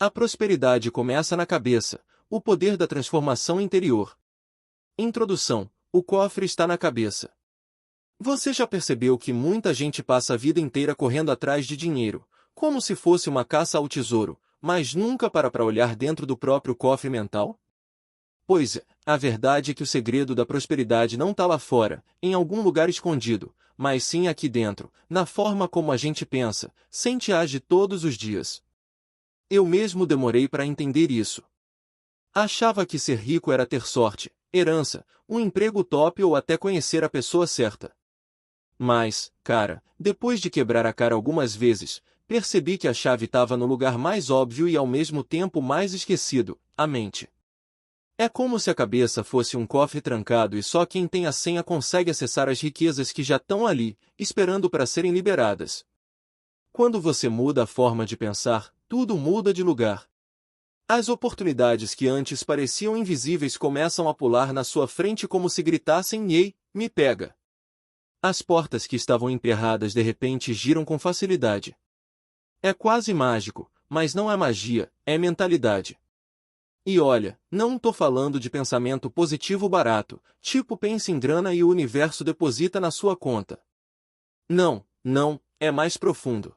A prosperidade começa na cabeça, o poder da transformação interior. Introdução: o cofre está na cabeça. Você já percebeu que muita gente passa a vida inteira correndo atrás de dinheiro, como se fosse uma caça ao tesouro, mas nunca para olhar dentro do próprio cofre mental? Pois é, a verdade é que o segredo da prosperidade não está lá fora, em algum lugar escondido, mas sim aqui dentro, na forma como a gente pensa, sente e age todos os dias. Eu mesmo demorei para entender isso. Achava que ser rico era ter sorte, herança, um emprego top ou até conhecer a pessoa certa. Mas, cara, depois de quebrar a cara algumas vezes, percebi que a chave estava no lugar mais óbvio e ao mesmo tempo mais esquecido, a mente. É como se a cabeça fosse um cofre trancado e só quem tem a senha consegue acessar as riquezas que já estão ali, esperando para serem liberadas. Quando você muda a forma de pensar, tudo muda de lugar. As oportunidades que antes pareciam invisíveis começam a pular na sua frente como se gritassem "Ei, me pega!". As portas que estavam emperradas de repente giram com facilidade. É quase mágico, mas não é magia, é mentalidade. E olha, não tô falando de pensamento positivo barato, tipo pense em grana e o universo deposita na sua conta. Não, não, é mais profundo.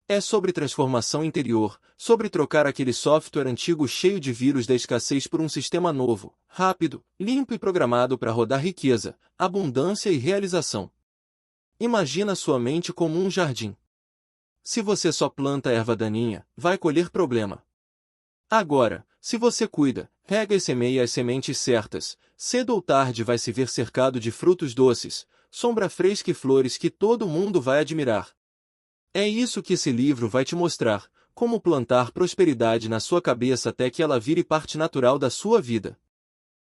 É sobre transformação interior, sobre trocar aquele software antigo cheio de vírus da escassez por um sistema novo, rápido, limpo e programado para rodar riqueza, abundância e realização. Imagina sua mente como um jardim. Se você só planta erva daninha, vai colher problema. Agora, se você cuida, rega e semeia as sementes certas, cedo ou tarde vai se ver cercado de frutos doces, sombra fresca e flores que todo mundo vai admirar. É isso que esse livro vai te mostrar, como plantar prosperidade na sua cabeça até que ela vire parte natural da sua vida.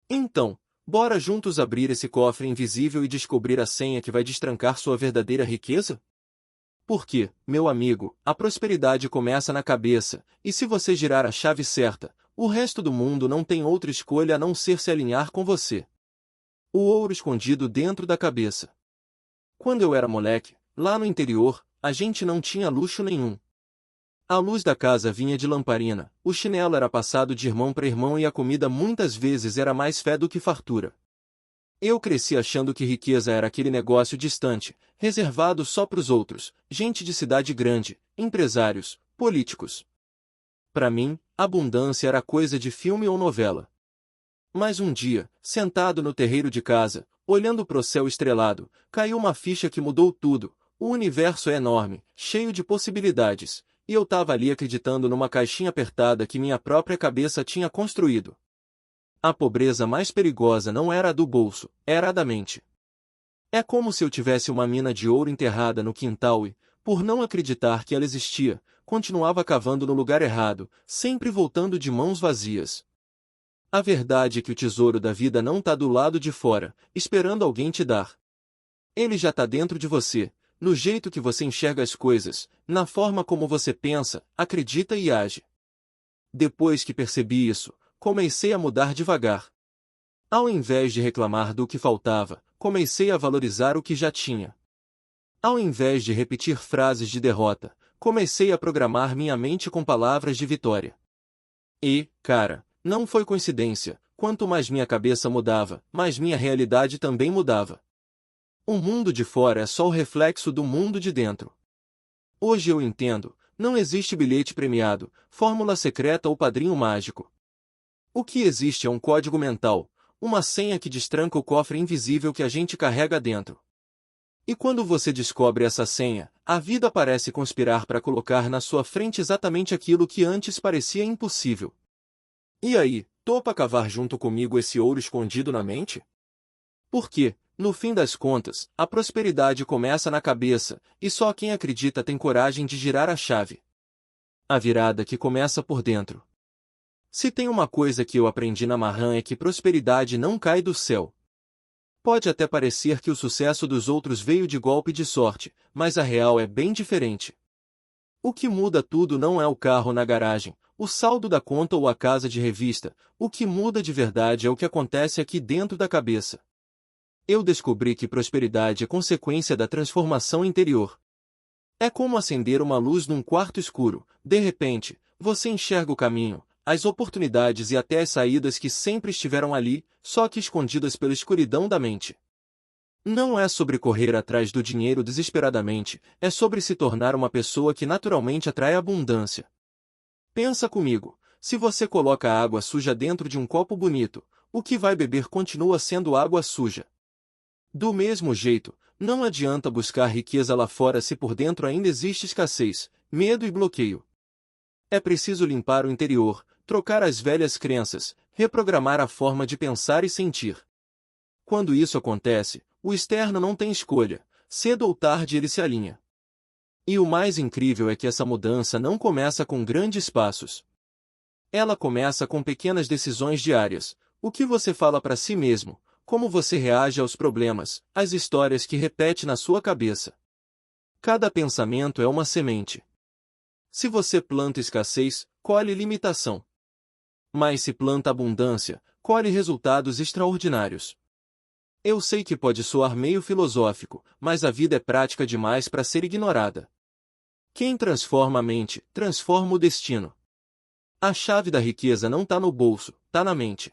Então, bora juntos abrir esse cofre invisível e descobrir a senha que vai destrancar sua verdadeira riqueza? Porque, meu amigo, a prosperidade começa na cabeça, e se você girar a chave certa, o resto do mundo não tem outra escolha a não ser se alinhar com você. O ouro escondido dentro da cabeça. Quando eu era moleque, lá no interior, a gente não tinha luxo nenhum. A luz da casa vinha de lamparina, o chinelo era passado de irmão para irmão e a comida muitas vezes era mais fé do que fartura. Eu cresci achando que riqueza era aquele negócio distante, reservado só para os outros, gente de cidade grande, empresários, políticos. Para mim, abundância era coisa de filme ou novela. Mas um dia, sentado no terreiro de casa, olhando para o céu estrelado, caiu uma ficha que mudou tudo. O universo é enorme, cheio de possibilidades, e eu estava ali acreditando numa caixinha apertada que minha própria cabeça tinha construído. A pobreza mais perigosa não era a do bolso, era a da mente. É como se eu tivesse uma mina de ouro enterrada no quintal e, por não acreditar que ela existia, continuava cavando no lugar errado, sempre voltando de mãos vazias. A verdade é que o tesouro da vida não está do lado de fora, esperando alguém te dar. Ele já está dentro de você, no jeito que você enxerga as coisas, na forma como você pensa, acredita e age. Depois que percebi isso, comecei a mudar devagar. Ao invés de reclamar do que faltava, comecei a valorizar o que já tinha. Ao invés de repetir frases de derrota, comecei a programar minha mente com palavras de vitória. E, cara, não foi coincidência, quanto mais minha cabeça mudava, mais minha realidade também mudava. O mundo de fora é só o reflexo do mundo de dentro. Hoje eu entendo, não existe bilhete premiado, fórmula secreta ou padrinho mágico. O que existe é um código mental, uma senha que destranca o cofre invisível que a gente carrega dentro. E quando você descobre essa senha, a vida parece conspirar para colocar na sua frente exatamente aquilo que antes parecia impossível. E aí, topa cavar junto comigo esse ouro escondido na mente? Porque, no fim das contas, a prosperidade começa na cabeça, e só quem acredita tem coragem de girar a chave. A virada que começa por dentro. Se tem uma coisa que eu aprendi na Marran é que prosperidade não cai do céu. Pode até parecer que o sucesso dos outros veio de golpe de sorte, mas a real é bem diferente. O que muda tudo não é o carro na garagem, o saldo da conta ou a casa de revista, o que muda de verdade é o que acontece aqui dentro da cabeça. Eu descobri que prosperidade é consequência da transformação interior. É como acender uma luz num quarto escuro, de repente, Você enxerga o caminho, as oportunidades e até as saídas que sempre estiveram ali, só que escondidas pela escuridão da mente. Não é sobre correr atrás do dinheiro desesperadamente, é sobre se tornar uma pessoa que naturalmente atrai abundância. Pensa comigo, se você coloca água suja dentro de um copo bonito, o que vai beber continua sendo água suja. Do mesmo jeito, não adianta buscar riqueza lá fora se por dentro ainda existe escassez, medo e bloqueio. É preciso limpar o interior, trocar as velhas crenças, reprogramar a forma de pensar e sentir. Quando isso acontece, o externo não tem escolha, cedo ou tarde ele se alinha. E o mais incrível é que essa mudança não começa com grandes passos. Ela começa com pequenas decisões diárias, o que você fala para si mesmo, como você reage aos problemas, às histórias que repete na sua cabeça. Cada pensamento é uma semente. Se você planta escassez, colhe limitação. Mas se planta abundância, colhe resultados extraordinários. Eu sei que pode soar meio filosófico, mas a vida é prática demais para ser ignorada. Quem transforma a mente, transforma o destino. A chave da riqueza não está no bolso, está na mente.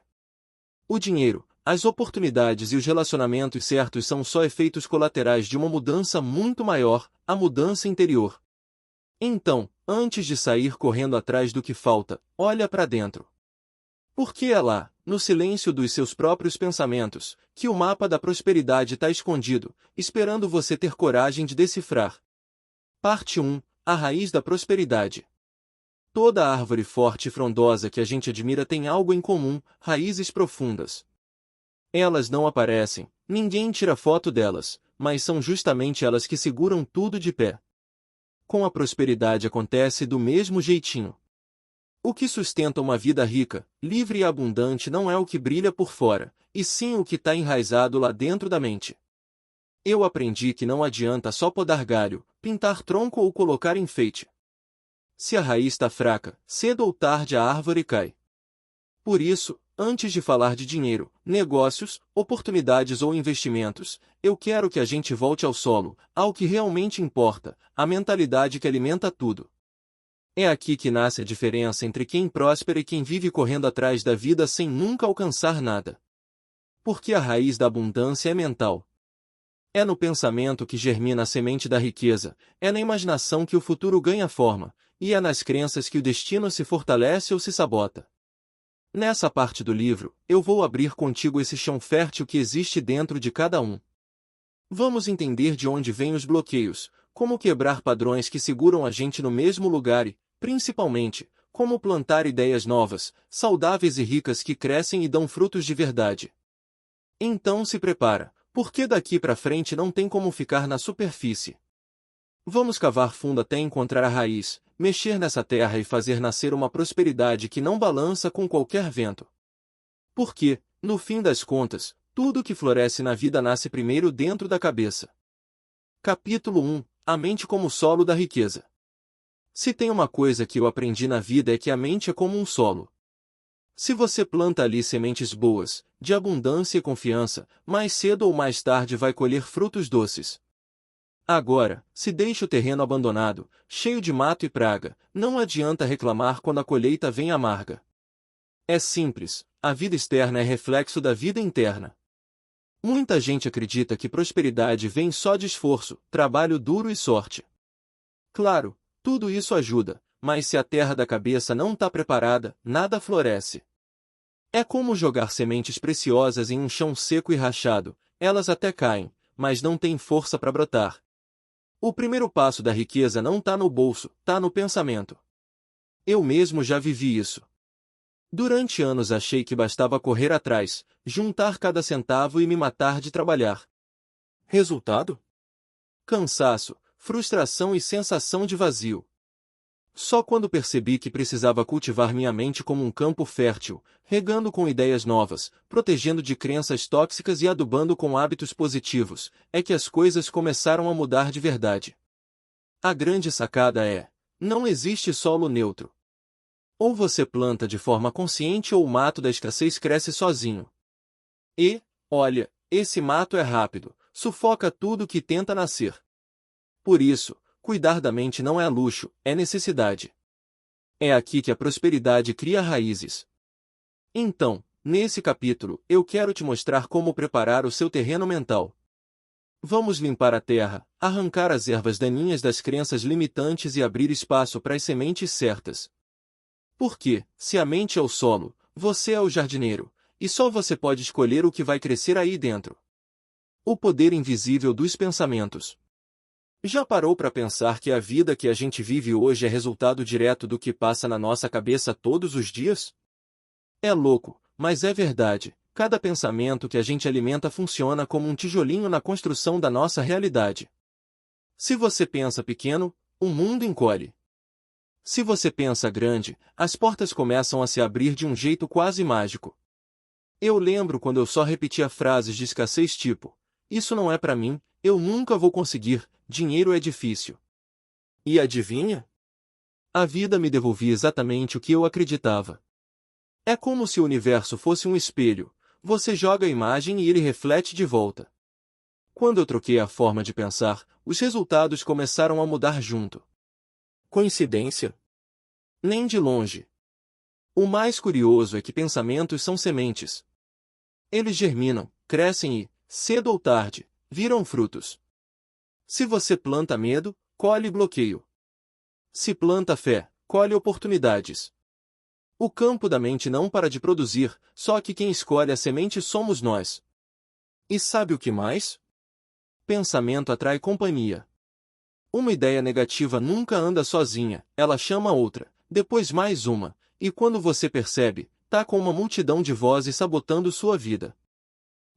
O dinheiro, as oportunidades e os relacionamentos certos são só efeitos colaterais de uma mudança muito maior, a mudança interior. Então, antes de sair correndo atrás do que falta, olha para dentro. Porque é lá, no silêncio dos seus próprios pensamentos, que o mapa da prosperidade está escondido, esperando você ter coragem de decifrar. Parte 1. A raiz da prosperidade. Toda árvore forte e frondosa que a gente admira tem algo em comum, raízes profundas. Elas não aparecem, ninguém tira foto delas, mas são justamente elas que seguram tudo de pé. Com a prosperidade acontece do mesmo jeitinho. O que sustenta uma vida rica, livre e abundante não é o que brilha por fora, e sim o que está enraizado lá dentro da mente. Eu aprendi que não adianta só podar galho, pintar tronco ou colocar enfeite. Se a raiz está fraca, cedo ou tarde a árvore cai. Por isso, antes de falar de dinheiro, negócios, oportunidades ou investimentos, eu quero que a gente volte ao solo, ao que realmente importa, a mentalidade que alimenta tudo. É aqui que nasce a diferença entre quem prospera e quem vive correndo atrás da vida sem nunca alcançar nada. Porque a raiz da abundância é mental. É no pensamento que germina a semente da riqueza, é na imaginação que o futuro ganha forma, e é nas crenças que o destino se fortalece ou se sabota. Nessa parte do livro, eu vou abrir contigo esse chão fértil que existe dentro de cada um. Vamos entender de onde vêm os bloqueios, como quebrar padrões que seguram a gente no mesmo lugar e, principalmente, como plantar ideias novas, saudáveis e ricas que crescem e dão frutos de verdade. Então se prepara, porque daqui para frente não tem como ficar na superfície. Vamos cavar fundo até encontrar a raiz, mexer nessa terra e fazer nascer uma prosperidade que não balança com qualquer vento. Porque, no fim das contas, tudo que floresce na vida nasce primeiro dentro da cabeça. Capítulo 1. A mente como solo da riqueza. Se tem uma coisa que eu aprendi na vida é que a mente é como um solo. Se você planta ali sementes boas, de abundância e confiança, mais cedo ou mais tarde vai colher frutos doces. Agora, se deixa o terreno abandonado, cheio de mato e praga, não adianta reclamar quando a colheita vem amarga. É simples, a vida externa é reflexo da vida interna. Muita gente acredita que prosperidade vem só de esforço, trabalho duro e sorte. Claro, tudo isso ajuda, mas se a terra da cabeça não está preparada, nada floresce. É como jogar sementes preciosas em um chão seco e rachado, elas até caem, mas não têm força para brotar. O primeiro passo da riqueza não está no bolso, está no pensamento. Eu mesmo já vivi isso. Durante anos achei que bastava correr atrás, juntar cada centavo e me matar de trabalhar. Resultado? Cansaço, frustração e sensação de vazio. Só quando percebi que precisava cultivar minha mente como um campo fértil, regando com ideias novas, protegendo de crenças tóxicas e adubando com hábitos positivos, é que as coisas começaram a mudar de verdade. A grande sacada é: não existe solo neutro. Ou você planta de forma consciente ou o mato da escassez cresce sozinho. E, olha, esse mato é rápido, sufoca tudo que tenta nascer. Por isso, cuidar da mente não é luxo, é necessidade. É aqui que a prosperidade cria raízes. Então, nesse capítulo, eu quero te mostrar como preparar o seu terreno mental. Vamos limpar a terra, arrancar as ervas daninhas das crenças limitantes e abrir espaço para as sementes certas. Porque, se a mente é o solo, você é o jardineiro, e só você pode escolher o que vai crescer aí dentro. O poder invisível dos pensamentos. Já parou para pensar que a vida que a gente vive hoje é resultado direto do que passa na nossa cabeça todos os dias? É louco, mas é verdade. Cada pensamento que a gente alimenta funciona como um tijolinho na construção da nossa realidade. Se você pensa pequeno, o mundo encolhe. Se você pensa grande, as portas começam a se abrir de um jeito quase mágico. Eu lembro quando eu só repetia frases de escassez tipo: "Isso não é para mim, eu nunca vou conseguir, dinheiro é difícil." E adivinha? A vida me devolvia exatamente o que eu acreditava. É como se o universo fosse um espelho. Você joga a imagem e ele reflete de volta. Quando eu troquei a forma de pensar, os resultados começaram a mudar junto. Coincidência? Nem de longe. O mais curioso é que pensamentos são sementes. Eles germinam, crescem e, cedo ou tarde, viram frutos. Se você planta medo, colhe bloqueio. Se planta fé, colhe oportunidades. O campo da mente não para de produzir, só que quem escolhe a semente somos nós. E sabe o que mais? Pensamento atrai companhia. Uma ideia negativa nunca anda sozinha, ela chama outra, depois mais uma, e quando você percebe, tá com uma multidão de vozes sabotando sua vida.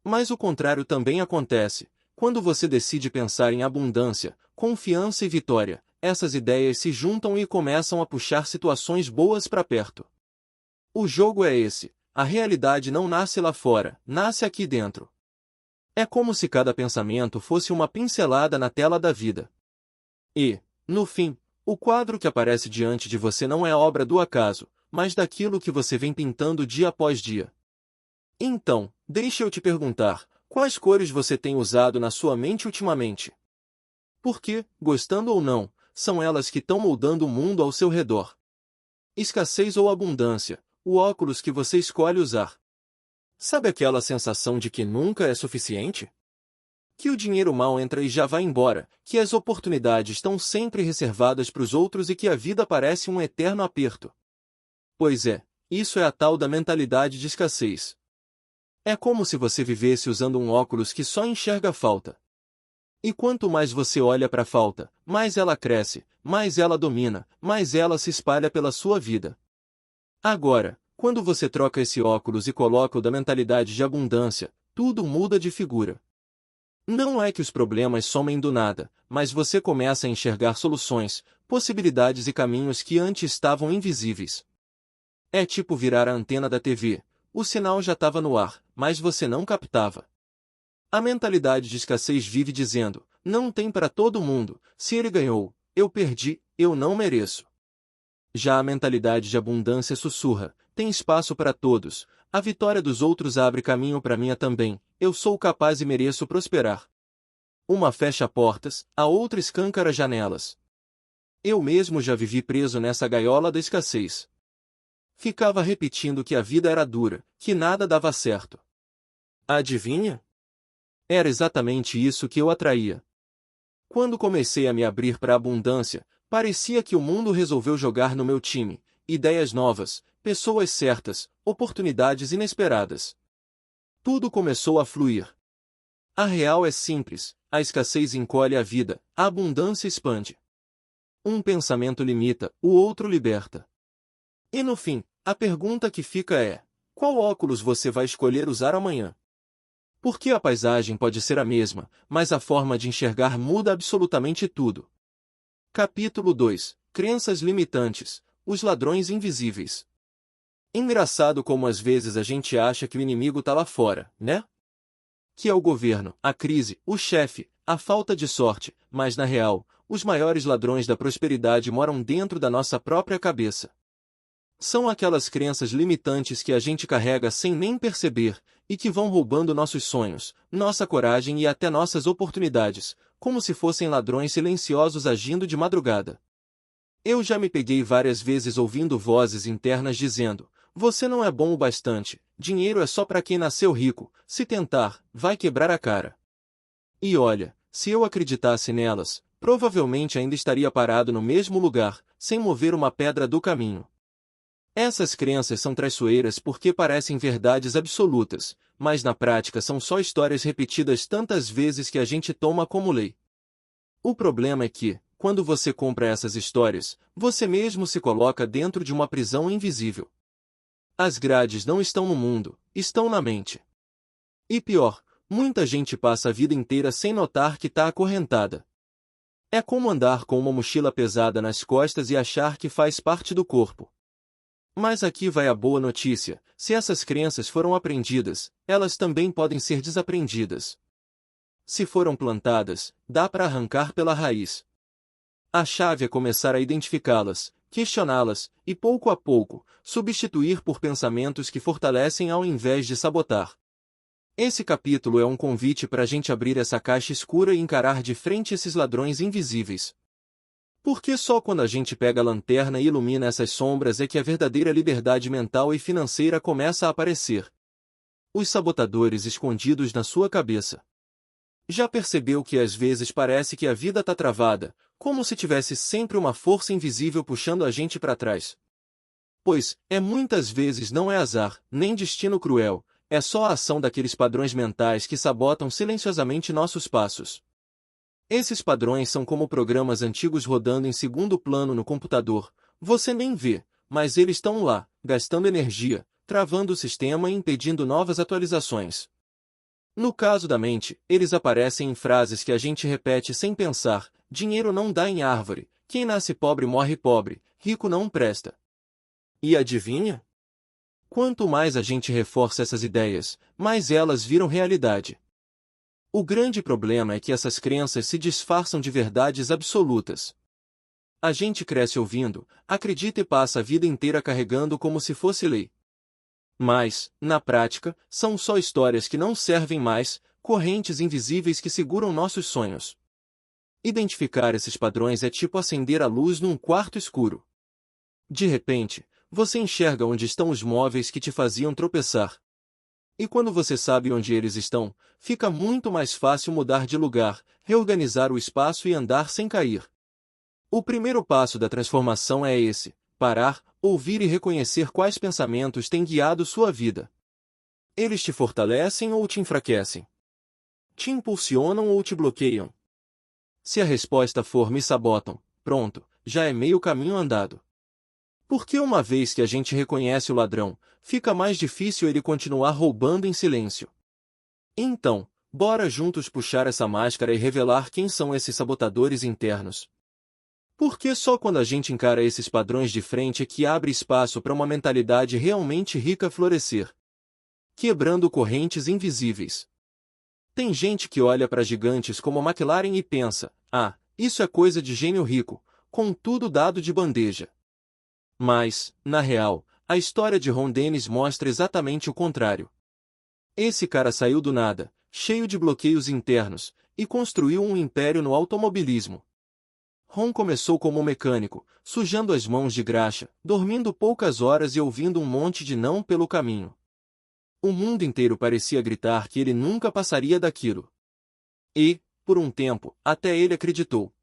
Mas o contrário também acontece. Quando você decide pensar em abundância, confiança e vitória, essas ideias se juntam e começam a puxar situações boas para perto. O jogo é esse. A realidade não nasce lá fora, nasce aqui dentro. É como se cada pensamento fosse uma pincelada na tela da vida. E, no fim, o quadro que aparece diante de você não é obra do acaso, mas daquilo que você vem pintando dia após dia. Então, deixa eu te perguntar, quais cores você tem usado na sua mente ultimamente? Porque, gostando ou não, são elas que estão moldando o mundo ao seu redor. Escassez ou abundância, o óculos que você escolhe usar. Sabe aquela sensação de que nunca é suficiente? Que o dinheiro mal entra e já vai embora, que as oportunidades estão sempre reservadas para os outros e que a vida parece um eterno aperto. Pois é, isso é a tal da mentalidade de escassez. É como se você vivesse usando um óculos que só enxerga a falta. E quanto mais você olha para a falta, mais ela cresce, mais ela domina, mais ela se espalha pela sua vida. Agora, quando você troca esse óculos e coloca o da mentalidade de abundância, tudo muda de figura. Não é que os problemas somem do nada, mas você começa a enxergar soluções, possibilidades e caminhos que antes estavam invisíveis. É tipo virar a antena da TV. O sinal já estava no ar, mas você não captava. A mentalidade de escassez vive dizendo: não tem para todo mundo, se ele ganhou, eu perdi, eu não mereço. Já a mentalidade de abundância sussurra: tem espaço para todos, a vitória dos outros abre caminho para minha também, eu sou capaz e mereço prosperar. Uma fecha portas, a outra escancara janelas. Eu mesmo já vivi preso nessa gaiola da escassez. Ficava repetindo que a vida era dura, que nada dava certo. Adivinha? Era exatamente isso que eu atraía. Quando comecei a me abrir para a abundância, parecia que o mundo resolveu jogar no meu time, ideias novas, pessoas certas, oportunidades inesperadas. Tudo começou a fluir. A real é simples, a escassez encolhe a vida, a abundância expande. Um pensamento limita, o outro liberta. E no fim, a pergunta que fica é: qual óculos você vai escolher usar amanhã? Porque a paisagem pode ser a mesma, mas a forma de enxergar muda absolutamente tudo. Capítulo 2: Crenças limitantes, os ladrões invisíveis. Engraçado como às vezes a gente acha que o inimigo está lá fora, né? Que é o governo, a crise, o chefe, a falta de sorte, mas na real, os maiores ladrões da prosperidade moram dentro da nossa própria cabeça. São aquelas crenças limitantes que a gente carrega sem nem perceber, e que vão roubando nossos sonhos, nossa coragem e até nossas oportunidades, como se fossem ladrões silenciosos agindo de madrugada. Eu já me peguei várias vezes ouvindo vozes internas dizendo: você não é bom o bastante, dinheiro é só para quem nasceu rico, se tentar, vai quebrar a cara. E olha, se eu acreditasse nelas, provavelmente ainda estaria parado no mesmo lugar, sem mover uma pedra do caminho. Essas crenças são traiçoeiras porque parecem verdades absolutas, mas na prática são só histórias repetidas tantas vezes que a gente toma como lei. O problema é que, quando você compra essas histórias, você mesmo se coloca dentro de uma prisão invisível. As grades não estão no mundo, estão na mente. E pior, muita gente passa a vida inteira sem notar que está acorrentada. É como andar com uma mochila pesada nas costas e achar que faz parte do corpo. Mas aqui vai a boa notícia: se essas crenças foram aprendidas, elas também podem ser desaprendidas. Se foram plantadas, dá para arrancar pela raiz. A chave é começar a identificá-las, questioná-las e, pouco a pouco, substituir por pensamentos que fortalecem ao invés de sabotar. Esse capítulo é um convite para a gente abrir essa caixa escura e encarar de frente esses ladrões invisíveis. Porque só quando a gente pega a lanterna e ilumina essas sombras é que a verdadeira liberdade mental e financeira começa a aparecer. Os sabotadores escondidos na sua cabeça. Já percebeu que às vezes parece que a vida está travada, como se tivesse sempre uma força invisível puxando a gente para trás? Pois, muitas vezes não é azar, nem destino cruel, é só a ação daqueles padrões mentais que sabotam silenciosamente nossos passos. Esses padrões são como programas antigos rodando em segundo plano no computador, você nem vê, mas eles estão lá, gastando energia, travando o sistema e impedindo novas atualizações. No caso da mente, eles aparecem em frases que a gente repete sem pensar: dinheiro não dá em árvore, quem nasce pobre morre pobre, rico não presta. E adivinha? Quanto mais a gente reforça essas ideias, mais elas viram realidade. O grande problema é que essas crenças se disfarçam de verdades absolutas. A gente cresce ouvindo, acredita e passa a vida inteira carregando como se fosse lei. Mas, na prática, são só histórias que não servem mais, correntes invisíveis que seguram nossos sonhos. Identificar esses padrões é tipo acender a luz num quarto escuro. De repente, você enxerga onde estão os móveis que te faziam tropeçar. E quando você sabe onde eles estão, fica muito mais fácil mudar de lugar, reorganizar o espaço e andar sem cair. O primeiro passo da transformação é esse: parar, ouvir e reconhecer quais pensamentos têm guiado sua vida. Eles te fortalecem ou te enfraquecem? Te impulsionam ou te bloqueiam? Se a resposta for me sabotam, pronto, já é meio caminho andado. Porque uma vez que a gente reconhece o ladrão, fica mais difícil ele continuar roubando em silêncio. Então, bora juntos puxar essa máscara e revelar quem são esses sabotadores internos. Porque só quando a gente encara esses padrões de frente é que abre espaço para uma mentalidade realmente rica florescer. Quebrando correntes invisíveis. Tem gente que olha para gigantes como a McLaren e pensa: ah, isso é coisa de gênio rico, com tudo dado de bandeja. Mas, na real, a história de Ron Dennis mostra exatamente o contrário. Esse cara saiu do nada, cheio de bloqueios internos, e construiu um império no automobilismo. Ron começou como mecânico, sujando as mãos de graxa, dormindo poucas horas e ouvindo um monte de não pelo caminho. O mundo inteiro parecia gritar que ele nunca passaria daquilo. E, por um tempo, até ele acreditou.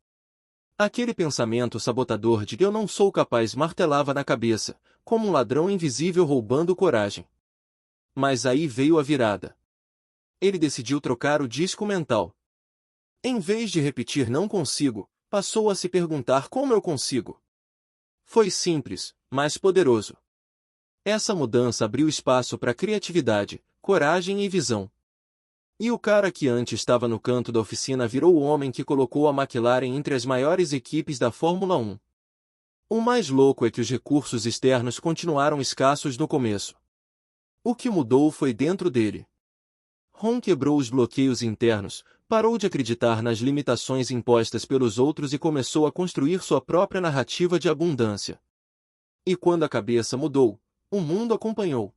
Aquele pensamento sabotador de que eu não sou capaz martelava na cabeça, como um ladrão invisível roubando coragem. Mas aí veio a virada. Ele decidiu trocar o disco mental. Em vez de repetir não consigo, passou a se perguntar como eu consigo. Foi simples, mas poderoso. Essa mudança abriu espaço para criatividade, coragem e visão. E o cara que antes estava no canto da oficina virou o homem que colocou a McLaren entre as maiores equipes da Fórmula 1. O mais louco é que os recursos externos continuaram escassos no começo. O que mudou foi dentro dele. Ron quebrou os bloqueios internos, parou de acreditar nas limitações impostas pelos outros e começou a construir sua própria narrativa de abundância. E quando a cabeça mudou, o mundo acompanhou.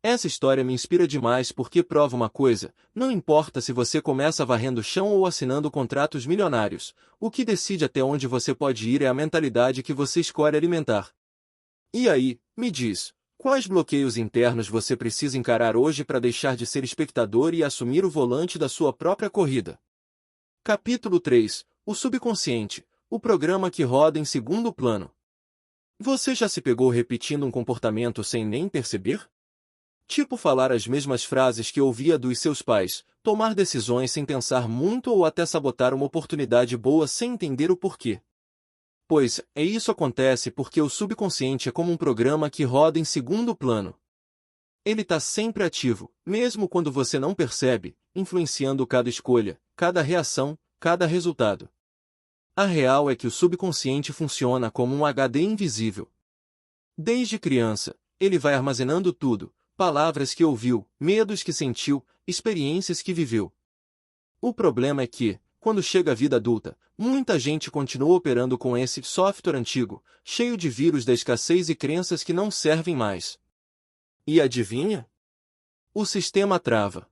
Essa história me inspira demais porque prova uma coisa: não importa se você começa varrendo o chão ou assinando contratos milionários, o que decide até onde você pode ir é a mentalidade que você escolhe alimentar. E aí, me diz, quais bloqueios internos você precisa encarar hoje para deixar de ser espectador e assumir o volante da sua própria corrida? Capítulo 3: O subconsciente, o programa que roda em segundo plano. Você já se pegou repetindo um comportamento sem nem perceber? Tipo falar as mesmas frases que ouvia dos seus pais, tomar decisões sem pensar muito ou até sabotar uma oportunidade boa sem entender o porquê. Pois, isso acontece porque o subconsciente é como um programa que roda em segundo plano. Ele está sempre ativo, mesmo quando você não percebe, influenciando cada escolha, cada reação, cada resultado. A real é que o subconsciente funciona como um HD invisível. Desde criança, ele vai armazenando tudo: palavras que ouviu, medos que sentiu, experiências que viveu. O problema é que, quando chega a vida adulta, muita gente continua operando com esse software antigo, cheio de vírus da escassez e crenças que não servem mais. E adivinha? O sistema trava.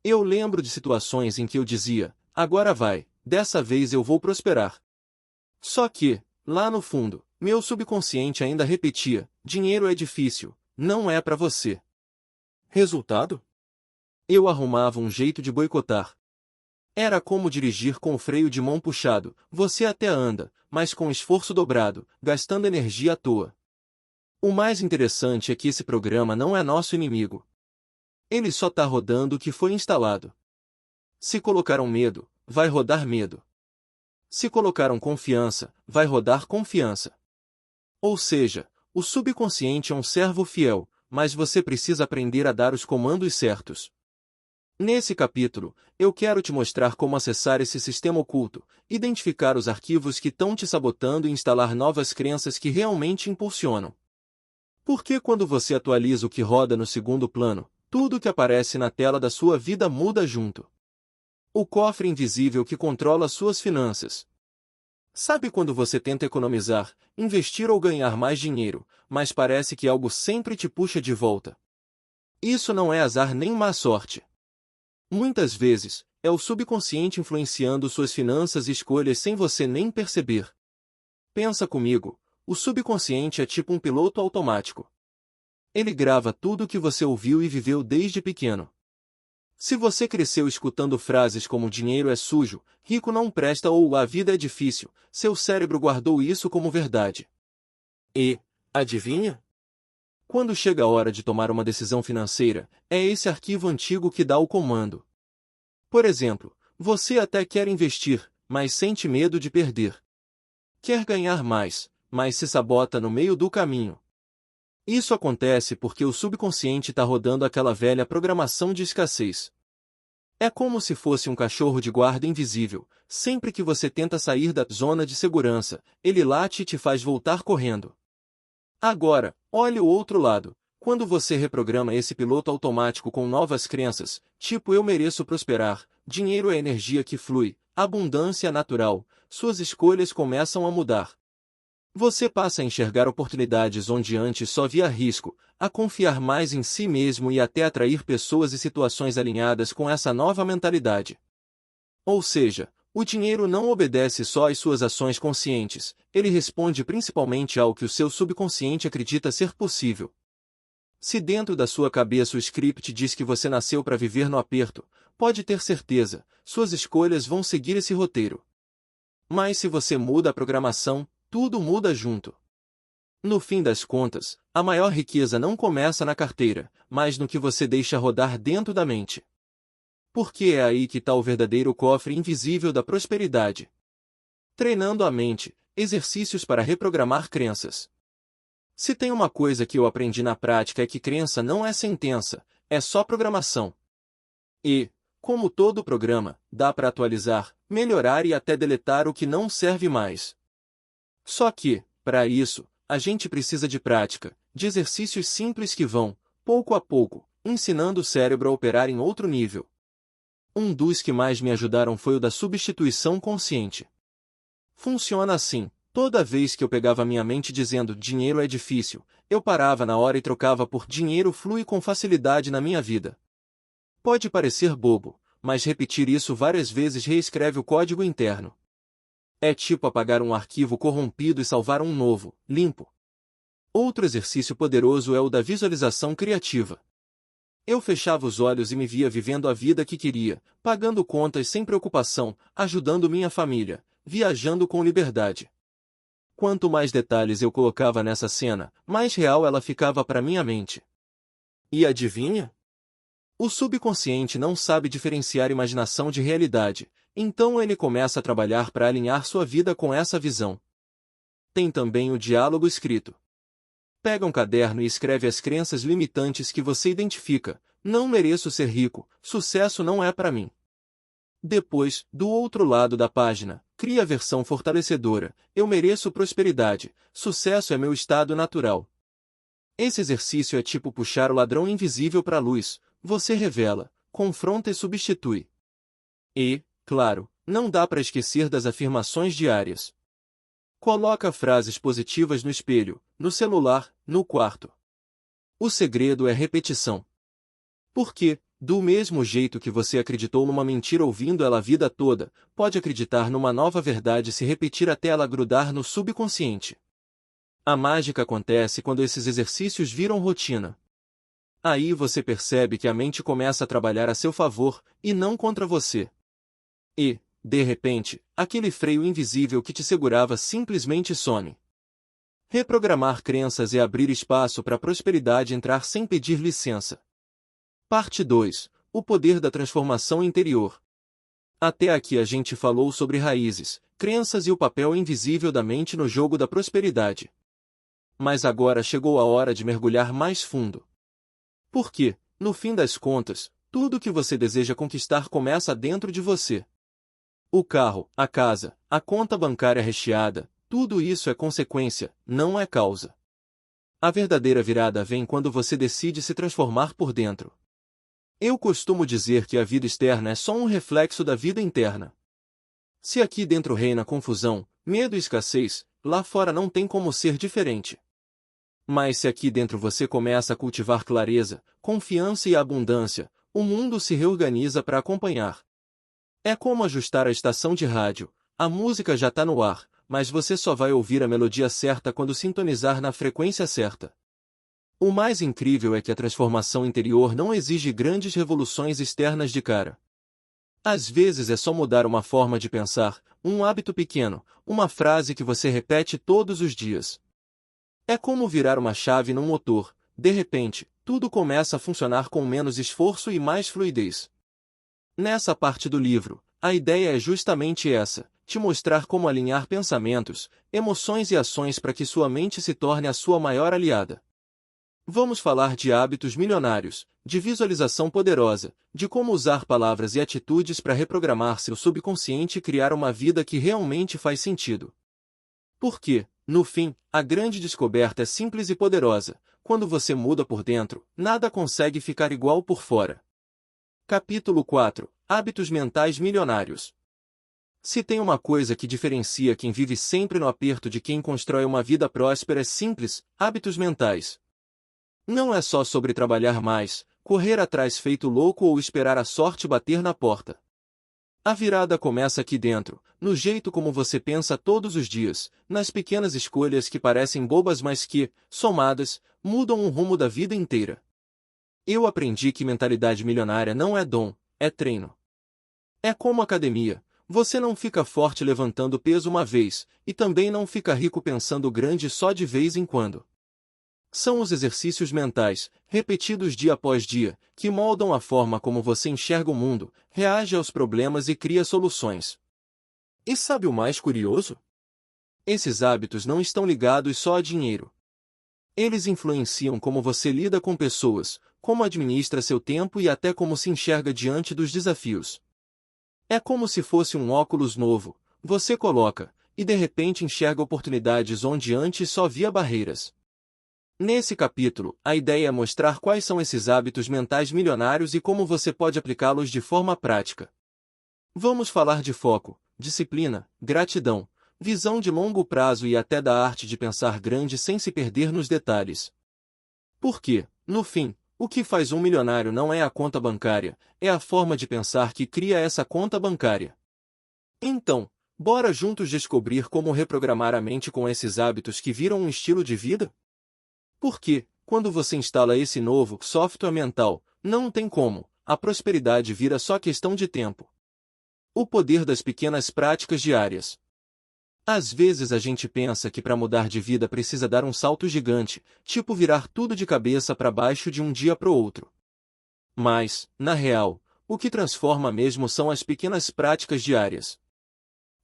Eu lembro de situações em que eu dizia: agora vai, dessa vez eu vou prosperar. Só que, lá no fundo, meu subconsciente ainda repetia: dinheiro é difícil, não é para você. Resultado? Eu arrumava um jeito de boicotar. Era como dirigir com o freio de mão puxado: você até anda, mas com esforço dobrado, gastando energia à toa. O mais interessante é que esse programa não é nosso inimigo. Ele só está rodando o que foi instalado. Se colocaram medo, vai rodar medo. Se colocaram confiança, vai rodar confiança. Ou seja, o subconsciente é um servo fiel, mas você precisa aprender a dar os comandos certos. Nesse capítulo, eu quero te mostrar como acessar esse sistema oculto, identificar os arquivos que estão te sabotando e instalar novas crenças que realmente impulsionam. Porque quando você atualiza o que roda no segundo plano, tudo que aparece na tela da sua vida muda junto. O cofre invisível que controla suas finanças. Sabe quando você tenta economizar, investir ou ganhar mais dinheiro, mas parece que algo sempre te puxa de volta? Isso não é azar nem má sorte. Muitas vezes, é o subconsciente influenciando suas finanças e escolhas sem você nem perceber. Pensa comigo, o subconsciente é tipo um piloto automático. Ele grava tudo o que você ouviu e viveu desde pequeno. Se você cresceu escutando frases como dinheiro é sujo, rico não presta ou a vida é difícil, seu cérebro guardou isso como verdade. E, adivinha? Quando chega a hora de tomar uma decisão financeira, é esse arquivo antigo que dá o comando. Por exemplo, você até quer investir, mas sente medo de perder. Quer ganhar mais, mas se sabota no meio do caminho. Isso acontece porque o subconsciente está rodando aquela velha programação de escassez. É como se fosse um cachorro de guarda invisível: sempre que você tenta sair da zona de segurança, ele late e te faz voltar correndo. Agora, olhe o outro lado. Quando você reprograma esse piloto automático com novas crenças, tipo eu mereço prosperar, dinheiro é energia que flui, abundância é natural, suas escolhas começam a mudar. Você passa a enxergar oportunidades onde antes só via risco, a confiar mais em si mesmo e até atrair pessoas e situações alinhadas com essa nova mentalidade. Ou seja, o dinheiro não obedece só às suas ações conscientes, ele responde principalmente ao que o seu subconsciente acredita ser possível. Se dentro da sua cabeça o script diz que você nasceu para viver no aperto, pode ter certeza, suas escolhas vão seguir esse roteiro. Mas se você muda a programação, tudo muda junto. No fim das contas, a maior riqueza não começa na carteira, mas no que você deixa rodar dentro da mente. Porque é aí que está o verdadeiro cofre invisível da prosperidade. Treinando a mente, exercícios para reprogramar crenças. Se tem uma coisa que eu aprendi na prática é que crença não é sentença, é só programação. E, como todo programa, dá para atualizar, melhorar e até deletar o que não serve mais. Só que, para isso, a gente precisa de prática, de exercícios simples que vão, pouco a pouco, ensinando o cérebro a operar em outro nível. Um dos que mais me ajudaram foi o da substituição consciente. Funciona assim: Toda vez que eu pegava minha mente dizendo dinheiro é difícil, eu parava na hora e trocava por dinheiro flui com facilidade na minha vida. Pode parecer bobo, mas repetir isso várias vezes reescreve o código interno. É tipo apagar um arquivo corrompido e salvar um novo, limpo. Outro exercício poderoso é o da visualização criativa. Eu fechava os olhos e me via vivendo a vida que queria, pagando contas sem preocupação, ajudando minha família, viajando com liberdade. Quanto mais detalhes eu colocava nessa cena, mais real ela ficava para minha mente. E adivinha? O subconsciente não sabe diferenciar imaginação de realidade, então ele começa a trabalhar para alinhar sua vida com essa visão. Tem também o diálogo escrito. Pega um caderno e escreve as crenças limitantes que você identifica. Não mereço ser rico, sucesso não é para mim. Depois, do outro lado da página, cria a versão fortalecedora. Eu mereço prosperidade, sucesso é meu estado natural. Esse exercício é tipo puxar o ladrão invisível para a luz. Você revela, confronta e substitui. E, claro, não dá para esquecer das afirmações diárias. Coloca frases positivas no espelho, no celular, no quarto. O segredo é repetição. Porque, do mesmo jeito que você acreditou numa mentira ouvindo ela a vida toda, pode acreditar numa nova verdade se repetir até ela grudar no subconsciente. A mágica acontece quando esses exercícios viram rotina. Aí você percebe que a mente começa a trabalhar a seu favor, e não contra você. E, de repente, aquele freio invisível que te segurava simplesmente some. Reprogramar crenças é abrir espaço para a prosperidade entrar sem pedir licença. Parte 2. O poder da transformação interior. Até aqui a gente falou sobre raízes, crenças e o papel invisível da mente no jogo da prosperidade. Mas agora chegou a hora de mergulhar mais fundo. Porque, no fim das contas, tudo o que você deseja conquistar começa dentro de você. O carro, a casa, a conta bancária recheada, tudo isso é consequência, não é causa. A verdadeira virada vem quando você decide se transformar por dentro. Eu costumo dizer que a vida externa é só um reflexo da vida interna. Se aqui dentro reina confusão, medo e escassez, lá fora não tem como ser diferente. Mas se aqui dentro você começa a cultivar clareza, confiança e abundância, o mundo se reorganiza para acompanhar. É como ajustar a estação de rádio, a música já está no ar, mas você só vai ouvir a melodia certa quando sintonizar na frequência certa. O mais incrível é que a transformação interior não exige grandes revoluções externas de cara. Às vezes é só mudar uma forma de pensar, um hábito pequeno, uma frase que você repete todos os dias. É como virar uma chave num motor, de repente, tudo começa a funcionar com menos esforço e mais fluidez. Nessa parte do livro, a ideia é justamente essa, te mostrar como alinhar pensamentos, emoções e ações para que sua mente se torne a sua maior aliada. Vamos falar de hábitos milionários, de visualização poderosa, de como usar palavras e atitudes para reprogramar seu subconsciente e criar uma vida que realmente faz sentido. Porque, no fim, a grande descoberta é simples e poderosa. Quando você muda por dentro, nada consegue ficar igual por fora. Capítulo 4. Hábitos mentais milionários. Se tem uma coisa que diferencia quem vive sempre no aperto de quem constrói uma vida próspera é simples, hábitos mentais. Não é só sobre trabalhar mais, correr atrás feito louco ou esperar a sorte bater na porta. A virada começa aqui dentro, no jeito como você pensa todos os dias, nas pequenas escolhas que parecem bobas mas que, somadas, mudam o rumo da vida inteira. Eu aprendi que mentalidade milionária não é dom, é treino. É como academia, você não fica forte levantando peso uma vez, e também não fica rico pensando grande só de vez em quando. São os exercícios mentais, repetidos dia após dia, que moldam a forma como você enxerga o mundo, reage aos problemas e cria soluções. E sabe o mais curioso? Esses hábitos não estão ligados só a dinheiro. Eles influenciam como você lida com pessoas, como administra seu tempo e até como se enxerga diante dos desafios. É como se fosse um óculos novo, você coloca, e de repente enxerga oportunidades onde antes só via barreiras. Nesse capítulo, a ideia é mostrar quais são esses hábitos mentais milionários e como você pode aplicá-los de forma prática. Vamos falar de foco, disciplina, gratidão, visão de longo prazo e até da arte de pensar grande sem se perder nos detalhes. Porque, no fim, o que faz um milionário não é a conta bancária, é a forma de pensar que cria essa conta bancária. Então, bora juntos descobrir como reprogramar a mente com esses hábitos que viram um estilo de vida? Porque, quando você instala esse novo software mental, não tem como, a prosperidade vira só questão de tempo. O poder das pequenas práticas diárias. Às vezes a gente pensa que para mudar de vida precisa dar um salto gigante, tipo virar tudo de cabeça para baixo de um dia para o outro. Mas, na real, o que transforma mesmo são as pequenas práticas diárias.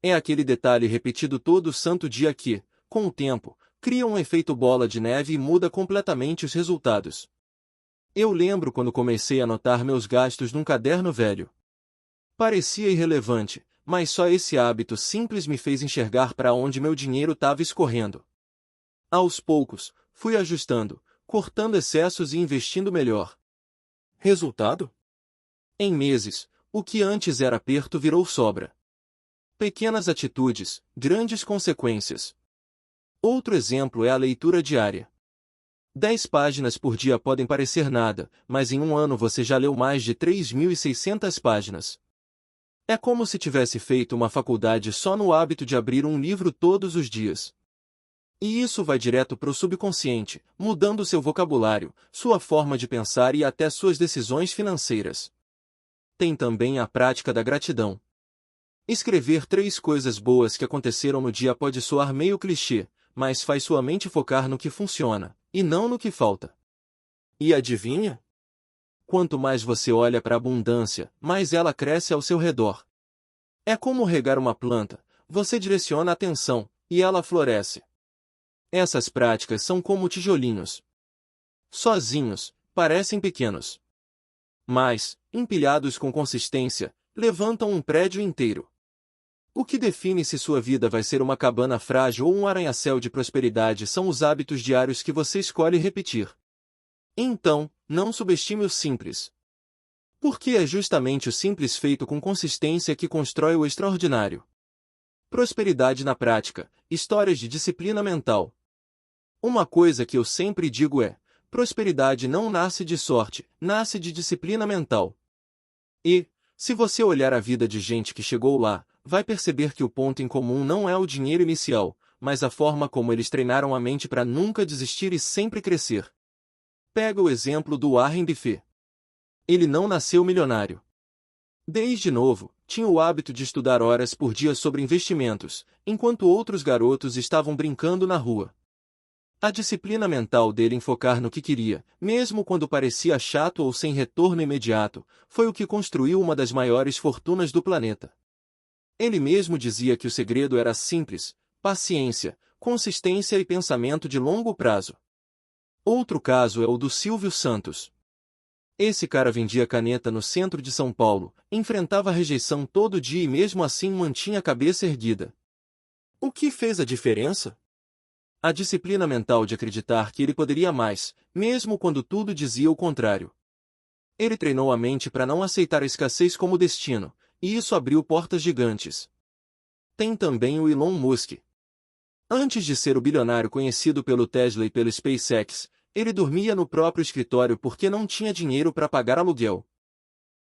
É aquele detalhe repetido todo santo dia que, com o tempo, cria um efeito bola de neve e muda completamente os resultados. Eu lembro quando comecei a anotar meus gastos num caderno velho. Parecia irrelevante, mas só esse hábito simples me fez enxergar para onde meu dinheiro estava escorrendo. Aos poucos, fui ajustando, cortando excessos e investindo melhor. Resultado? Em meses, o que antes era aperto virou sobra. Pequenas atitudes, grandes consequências. Outro exemplo é a leitura diária. 10 páginas por dia podem parecer nada, mas em um ano você já leu mais de 3.600 páginas. É como se tivesse feito uma faculdade só no hábito de abrir um livro todos os dias. E isso vai direto para o subconsciente, mudando seu vocabulário, sua forma de pensar e até suas decisões financeiras. Tem também a prática da gratidão. Escrever 3 coisas boas que aconteceram no dia pode soar meio clichê, mas faz sua mente focar no que funciona, e não no que falta. E adivinha? Quanto mais você olha para a abundância, mais ela cresce ao seu redor. É como regar uma planta, você direciona a atenção, e ela floresce. Essas práticas são como tijolinhos. Sozinhos, parecem pequenos. Mas, empilhados com consistência, levantam um prédio inteiro. O que define se sua vida vai ser uma cabana frágil ou um arranha-céu de prosperidade são os hábitos diários que você escolhe repetir. Então, não subestime o simples. Porque é justamente o simples feito com consistência que constrói o extraordinário. Prosperidade na prática, histórias de disciplina mental. Uma coisa que eu sempre digo é: prosperidade não nasce de sorte, nasce de disciplina mental. E, se você olhar a vida de gente que chegou lá, vai perceber que o ponto em comum não é o dinheiro inicial, mas a forma como eles treinaram a mente para nunca desistir e sempre crescer. Pega o exemplo do Warren Buffett. Ele não nasceu milionário. Desde novo, tinha o hábito de estudar horas por dia sobre investimentos, enquanto outros garotos estavam brincando na rua. A disciplina mental dele em focar no que queria, mesmo quando parecia chato ou sem retorno imediato, foi o que construiu uma das maiores fortunas do planeta. Ele mesmo dizia que o segredo era simples: paciência, consistência e pensamento de longo prazo. Outro caso é o do Silvio Santos. Esse cara vendia caneta no centro de São Paulo, enfrentava rejeição todo dia e mesmo assim mantinha a cabeça erguida. O que fez a diferença? A disciplina mental de acreditar que ele poderia mais, mesmo quando tudo dizia o contrário. Ele treinou a mente para não aceitar a escassez como destino, e isso abriu portas gigantes. Tem também o Elon Musk. Antes de ser o bilionário conhecido pelo Tesla e pelo SpaceX, ele dormia no próprio escritório porque não tinha dinheiro para pagar aluguel.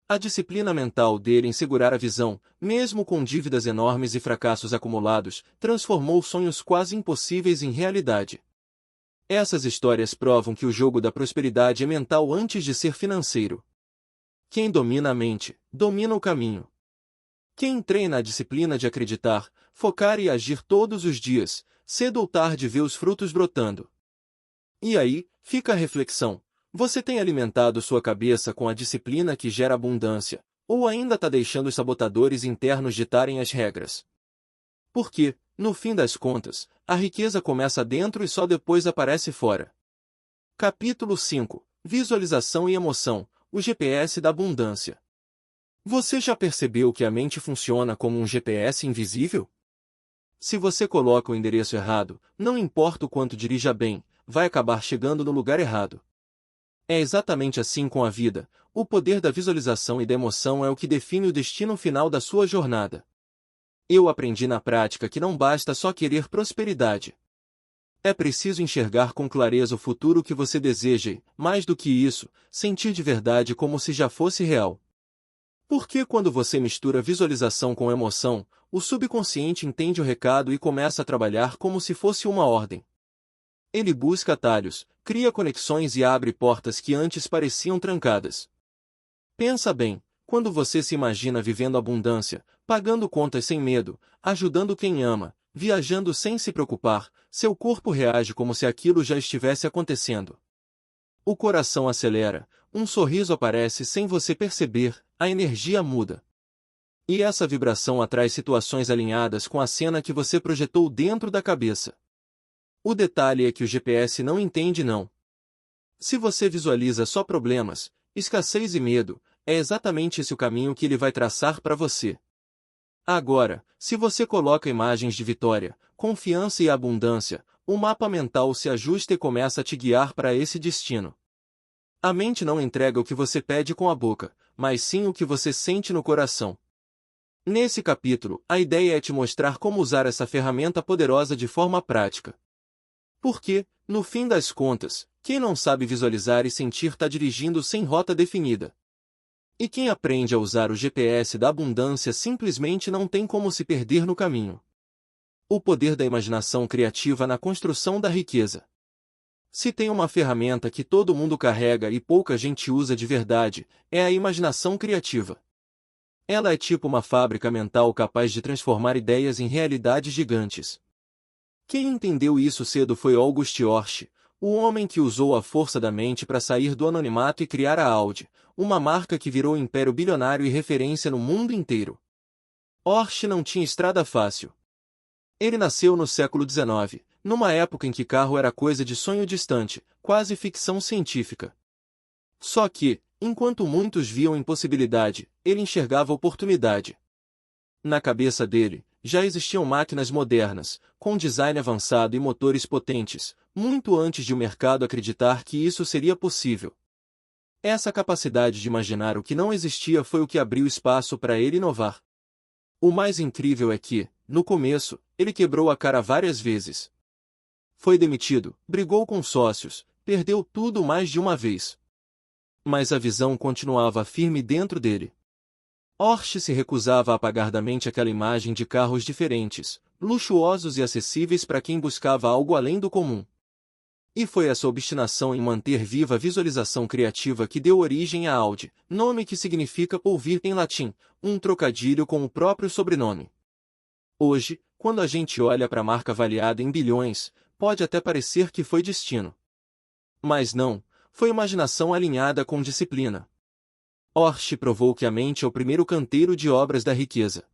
A disciplina mental dele em segurar a visão, mesmo com dívidas enormes e fracassos acumulados, transformou sonhos quase impossíveis em realidade. Essas histórias provam que o jogo da prosperidade é mental antes de ser financeiro. Quem domina a mente, domina o caminho. Quem treina a disciplina de acreditar, focar e agir todos os dias, cedo ou tarde vê os frutos brotando. E aí, fica a reflexão: você tem alimentado sua cabeça com a disciplina que gera abundância, ou ainda está deixando os sabotadores internos ditarem as regras? Porque, no fim das contas, a riqueza começa dentro e só depois aparece fora. Capítulo 5. Visualização e emoção, o GPS da abundância. Você já percebeu que a mente funciona como um GPS invisível? Se você coloca o endereço errado, não importa o quanto dirija bem, vai acabar chegando no lugar errado. É exatamente assim com a vida: o poder da visualização e da emoção é o que define o destino final da sua jornada. Eu aprendi na prática que não basta só querer prosperidade. É preciso enxergar com clareza o futuro que você deseja e, mais do que isso, sentir de verdade como se já fosse real. Porque quando você mistura visualização com emoção, o subconsciente entende o recado e começa a trabalhar como se fosse uma ordem. Ele busca atalhos, cria conexões e abre portas que antes pareciam trancadas. Pensa bem, quando você se imagina vivendo abundância, pagando contas sem medo, ajudando quem ama, viajando sem se preocupar, seu corpo reage como se aquilo já estivesse acontecendo. O coração acelera, um sorriso aparece sem você perceber, a energia muda. E essa vibração atrai situações alinhadas com a cena que você projetou dentro da cabeça. O detalhe é que o GPS não entende não. Se você visualiza só problemas, escassez e medo, é exatamente esse o caminho que ele vai traçar para você. Agora, se você coloca imagens de vitória, confiança e abundância, o mapa mental se ajusta e começa a te guiar para esse destino. A mente não entrega o que você pede com a boca, mas sim o que você sente no coração. Nesse capítulo, a ideia é te mostrar como usar essa ferramenta poderosa de forma prática. Porque, no fim das contas, quem não sabe visualizar e sentir está dirigindo sem rota definida. E quem aprende a usar o GPS da abundância simplesmente não tem como se perder no caminho. O poder da imaginação criativa na construção da riqueza. Se tem uma ferramenta que todo mundo carrega e pouca gente usa de verdade, é a imaginação criativa. Ela é tipo uma fábrica mental capaz de transformar ideias em realidades gigantes. Quem entendeu isso cedo foi August Orch, o homem que usou a força da mente para sair do anonimato e criar a Audi, uma marca que virou império bilionário e referência no mundo inteiro. Orch não tinha estrada fácil. Ele nasceu no século XIX, numa época em que carro era coisa de sonho distante, quase ficção científica. Só que, enquanto muitos viam impossibilidade, ele enxergava oportunidade. Na cabeça dele, já existiam máquinas modernas, com design avançado e motores potentes, muito antes de o mercado acreditar que isso seria possível. Essa capacidade de imaginar o que não existia foi o que abriu espaço para ele inovar. O mais incrível é que, no começo, ele quebrou a cara várias vezes. Foi demitido, brigou com sócios, perdeu tudo mais de uma vez. Mas a visão continuava firme dentro dele. Orch se recusava a apagar da mente aquela imagem de carros diferentes, luxuosos e acessíveis para quem buscava algo além do comum. E foi essa obstinação em manter viva a visualização criativa que deu origem à Audi, nome que significa ouvir em latim, um trocadilho com o próprio sobrenome. Hoje, quando a gente olha para a marca avaliada em bilhões, pode até parecer que foi destino. Mas não, foi imaginação alinhada com disciplina. Orch provou que a mente é o primeiro canteiro de obras da riqueza.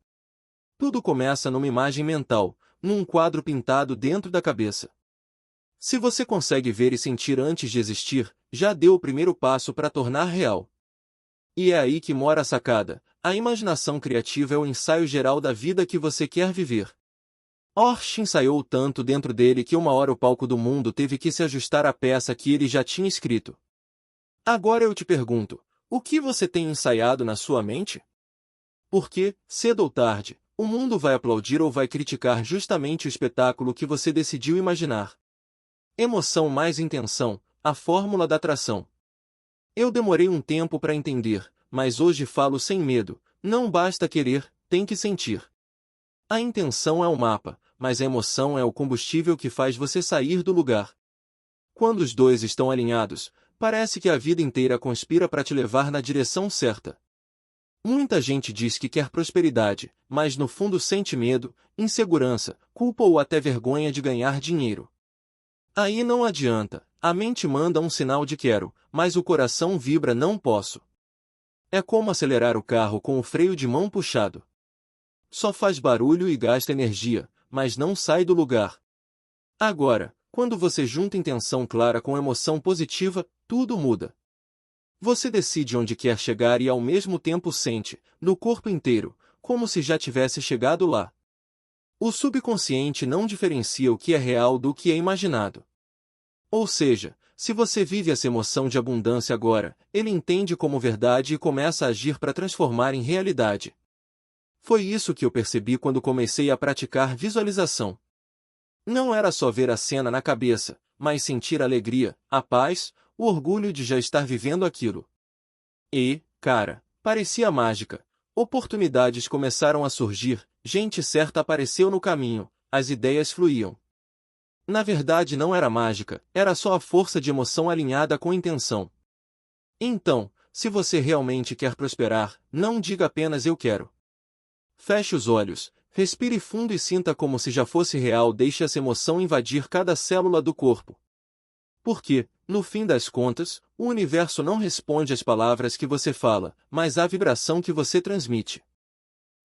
Tudo começa numa imagem mental, num quadro pintado dentro da cabeça. Se você consegue ver e sentir antes de existir, já deu o primeiro passo para tornar real. E é aí que mora a sacada. A imaginação criativa é o ensaio geral da vida que você quer viver. Orch ensaiou tanto dentro dele que uma hora o palco do mundo teve que se ajustar à peça que ele já tinha escrito. Agora eu te pergunto, o que você tem ensaiado na sua mente? Porque, cedo ou tarde, o mundo vai aplaudir ou vai criticar justamente o espetáculo que você decidiu imaginar. Emoção mais intenção, a fórmula da atração. Eu demorei um tempo para entender, mas hoje falo sem medo, não basta querer, tem que sentir. A intenção é o mapa, mas a emoção é o combustível que faz você sair do lugar. Quando os dois estão alinhados, parece que a vida inteira conspira para te levar na direção certa. Muita gente diz que quer prosperidade, mas no fundo sente medo, insegurança, culpa ou até vergonha de ganhar dinheiro. Aí não adianta, a mente manda um sinal de quero, mas o coração vibra não posso. É como acelerar o carro com o freio de mão puxado. Só faz barulho e gasta energia, mas não sai do lugar. Agora, quando você junta intenção clara com emoção positiva, tudo muda. Você decide onde quer chegar e ao mesmo tempo sente, no corpo inteiro, como se já tivesse chegado lá. O subconsciente não diferencia o que é real do que é imaginado. Ou seja, se você vive essa emoção de abundância agora, ele entende como verdade e começa a agir para transformar em realidade. Foi isso que eu percebi quando comecei a praticar visualização. Não era só ver a cena na cabeça, mas sentir a alegria, a paz, o orgulho de já estar vivendo aquilo. E, cara, parecia mágica. Oportunidades começaram a surgir, gente certa apareceu no caminho, as ideias fluíam. Na verdade não era mágica, era só a força de emoção alinhada com intenção. Então, se você realmente quer prosperar, não diga apenas eu quero. Feche os olhos, respire fundo e sinta como se já fosse real, deixe essa emoção invadir cada célula do corpo. Porque, no fim das contas, o universo não responde às palavras que você fala, mas à vibração que você transmite.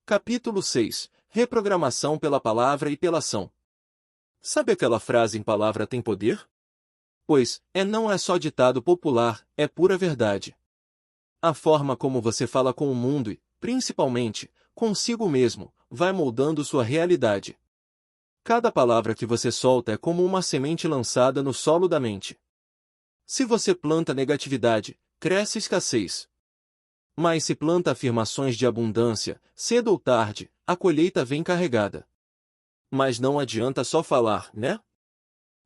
Capítulo 6. Reprogramação pela palavra e pela ação. Sabe aquela frase em palavra tem poder? Pois, não é só ditado popular, é pura verdade. A forma como você fala com o mundo e, principalmente, consigo mesmo, vai moldando sua realidade. Cada palavra que você solta é como uma semente lançada no solo da mente. Se você planta negatividade, cresce escassez. Mas se planta afirmações de abundância, cedo ou tarde, a colheita vem carregada. Mas não adianta só falar, né?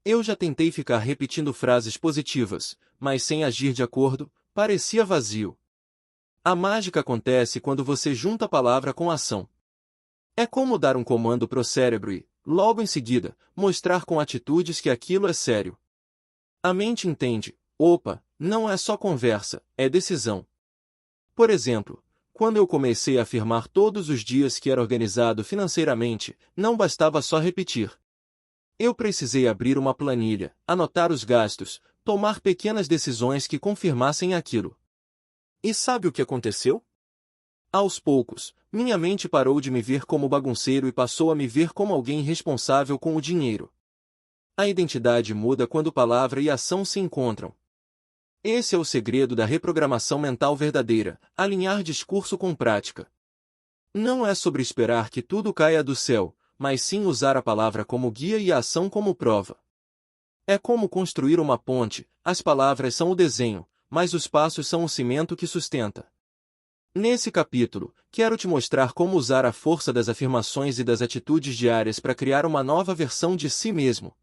Eu já tentei ficar repetindo frases positivas, mas sem agir de acordo, parecia vazio. A mágica acontece quando você junta a palavra com a ação. É como dar um comando pro cérebro e, logo em seguida, mostrar com atitudes que aquilo é sério. A mente entende, opa, não é só conversa, é decisão. Por exemplo, quando eu comecei a afirmar todos os dias que era organizado financeiramente, não bastava só repetir. Eu precisei abrir uma planilha, anotar os gastos, tomar pequenas decisões que confirmassem aquilo. E sabe o que aconteceu? Aos poucos, minha mente parou de me ver como bagunceiro e passou a me ver como alguém responsável com o dinheiro. A identidade muda quando palavra e ação se encontram. Esse é o segredo da reprogramação mental verdadeira, alinhar discurso com prática. Não é sobre esperar que tudo caia do céu, mas sim usar a palavra como guia e a ação como prova. É como construir uma ponte, as palavras são o desenho, mas os passos são o cimento que sustenta. Nesse capítulo, quero te mostrar como usar a força das afirmações e das atitudes diárias para criar uma nova versão de si mesmo.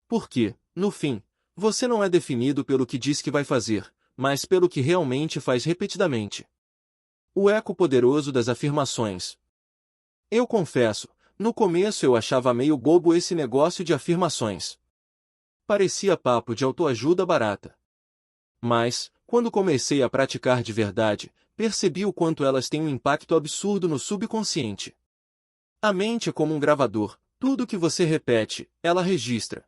Porque, no fim, você não é definido pelo que diz que vai fazer, mas pelo que realmente faz repetidamente. O eco poderoso das afirmações. Eu confesso, no começo eu achava meio bobo esse negócio de afirmações. Parecia papo de autoajuda barata. Mas, quando comecei a praticar de verdade, percebi o quanto elas têm um impacto absurdo no subconsciente. A mente é como um gravador, tudo que você repete, ela registra.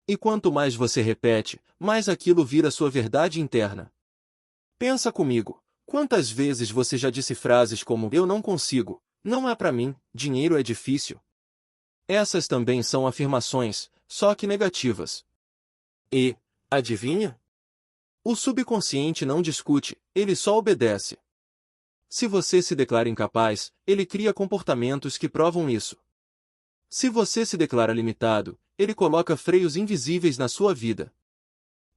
E quanto mais você repete, mais aquilo vira sua verdade interna. Pensa comigo, quantas vezes você já disse frases como eu não consigo, não é pra mim, dinheiro é difícil? Essas também são afirmações, só que negativas. E, adivinha? O subconsciente não discute, ele só obedece. Se você se declara incapaz, ele cria comportamentos que provam isso. Se você se declara limitado, ele coloca freios invisíveis na sua vida.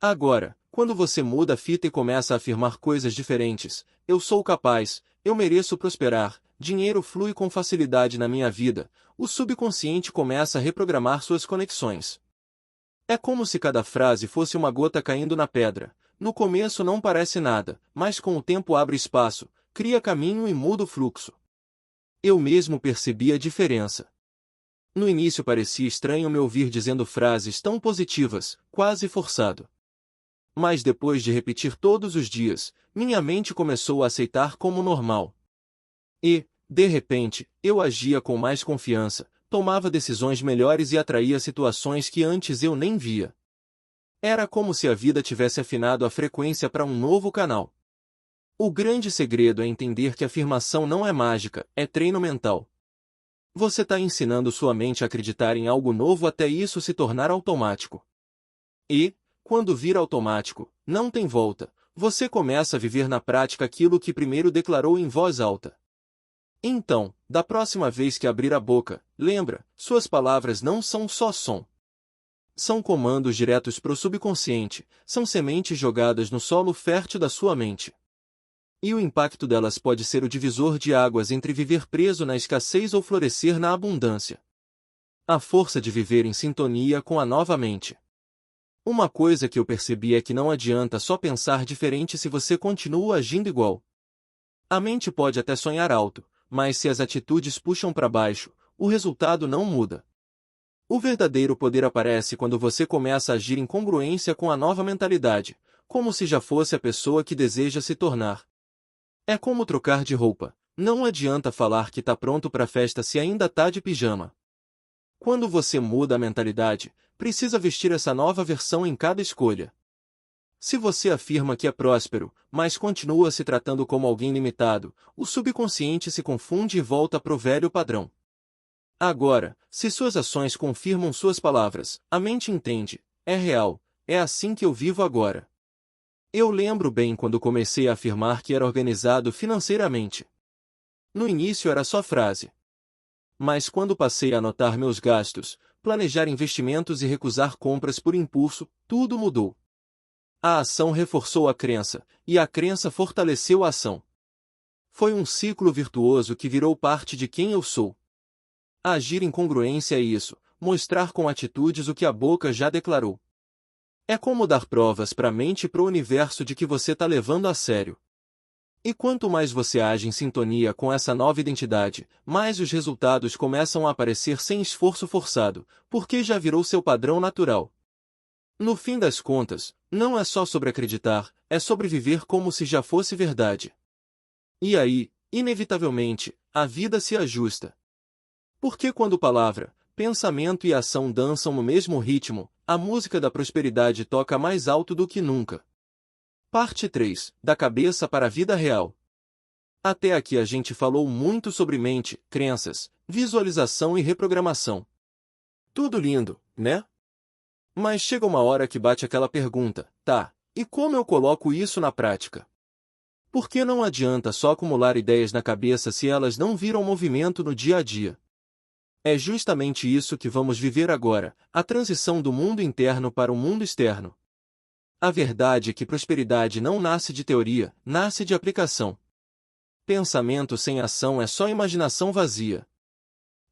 Agora, quando você muda a fita e começa a afirmar coisas diferentes, eu sou capaz, eu mereço prosperar, dinheiro flui com facilidade na minha vida, o subconsciente começa a reprogramar suas conexões. É como se cada frase fosse uma gota caindo na pedra. No começo não parece nada, mas com o tempo abre espaço, cria caminho e muda o fluxo. Eu mesmo percebi a diferença. No início parecia estranho me ouvir dizendo frases tão positivas, quase forçado. Mas depois de repetir todos os dias, minha mente começou a aceitar como normal. E, de repente, eu agia com mais confiança, tomava decisões melhores e atraía situações que antes eu nem via. Era como se a vida tivesse afinado a frequência para um novo canal. O grande segredo é entender que a afirmação não é mágica, é treino mental. Você está ensinando sua mente a acreditar em algo novo até isso se tornar automático. E, quando vira automático, não tem volta, você começa a viver na prática aquilo que primeiro declarou em voz alta. Então, da próxima vez que abrir a boca, lembra, suas palavras não são só som. São comandos diretos para o subconsciente, são sementes jogadas no solo fértil da sua mente. E o impacto delas pode ser o divisor de águas entre viver preso na escassez ou florescer na abundância. A força de viver em sintonia com a nova mente. Uma coisa que eu percebi é que não adianta só pensar diferente se você continua agindo igual. A mente pode até sonhar alto, mas se as atitudes puxam para baixo, o resultado não muda. O verdadeiro poder aparece quando você começa a agir em congruência com a nova mentalidade, como se já fosse a pessoa que deseja se tornar. É como trocar de roupa. Não adianta falar que tá pronto para a festa se ainda tá de pijama. Quando você muda a mentalidade, precisa vestir essa nova versão em cada escolha. Se você afirma que é próspero, mas continua se tratando como alguém limitado, o subconsciente se confunde e volta pro velho padrão. Agora, se suas ações confirmam suas palavras, a mente entende, é real, é assim que eu vivo agora. Eu lembro bem quando comecei a afirmar que era organizado financeiramente. No início era só frase. Mas quando passei a anotar meus gastos, planejar investimentos e recusar compras por impulso, tudo mudou. A ação reforçou a crença, e a crença fortaleceu a ação. Foi um ciclo virtuoso que virou parte de quem eu sou. Agir em congruência é isso, mostrar com atitudes o que a boca já declarou. É como dar provas para a mente e para o universo de que você está levando a sério. E quanto mais você age em sintonia com essa nova identidade, mais os resultados começam a aparecer sem esforço forçado, porque já virou seu padrão natural. No fim das contas, não é só sobre acreditar, é sobre viver como se já fosse verdade. E aí, inevitavelmente, a vida se ajusta. Porque quando palavra, pensamento e ação dançam no mesmo ritmo, a música da prosperidade toca mais alto do que nunca. Parte 3. Da cabeça para a vida real. Até aqui a gente falou muito sobre mente, crenças, visualização e reprogramação. Tudo lindo, né? Mas chega uma hora que bate aquela pergunta, tá, e como eu coloco isso na prática? Porque não adianta só acumular ideias na cabeça se elas não viram movimento no dia a dia. É justamente isso que vamos viver agora, a transição do mundo interno para o mundo externo. A verdade é que prosperidade não nasce de teoria, nasce de aplicação. Pensamento sem ação é só imaginação vazia.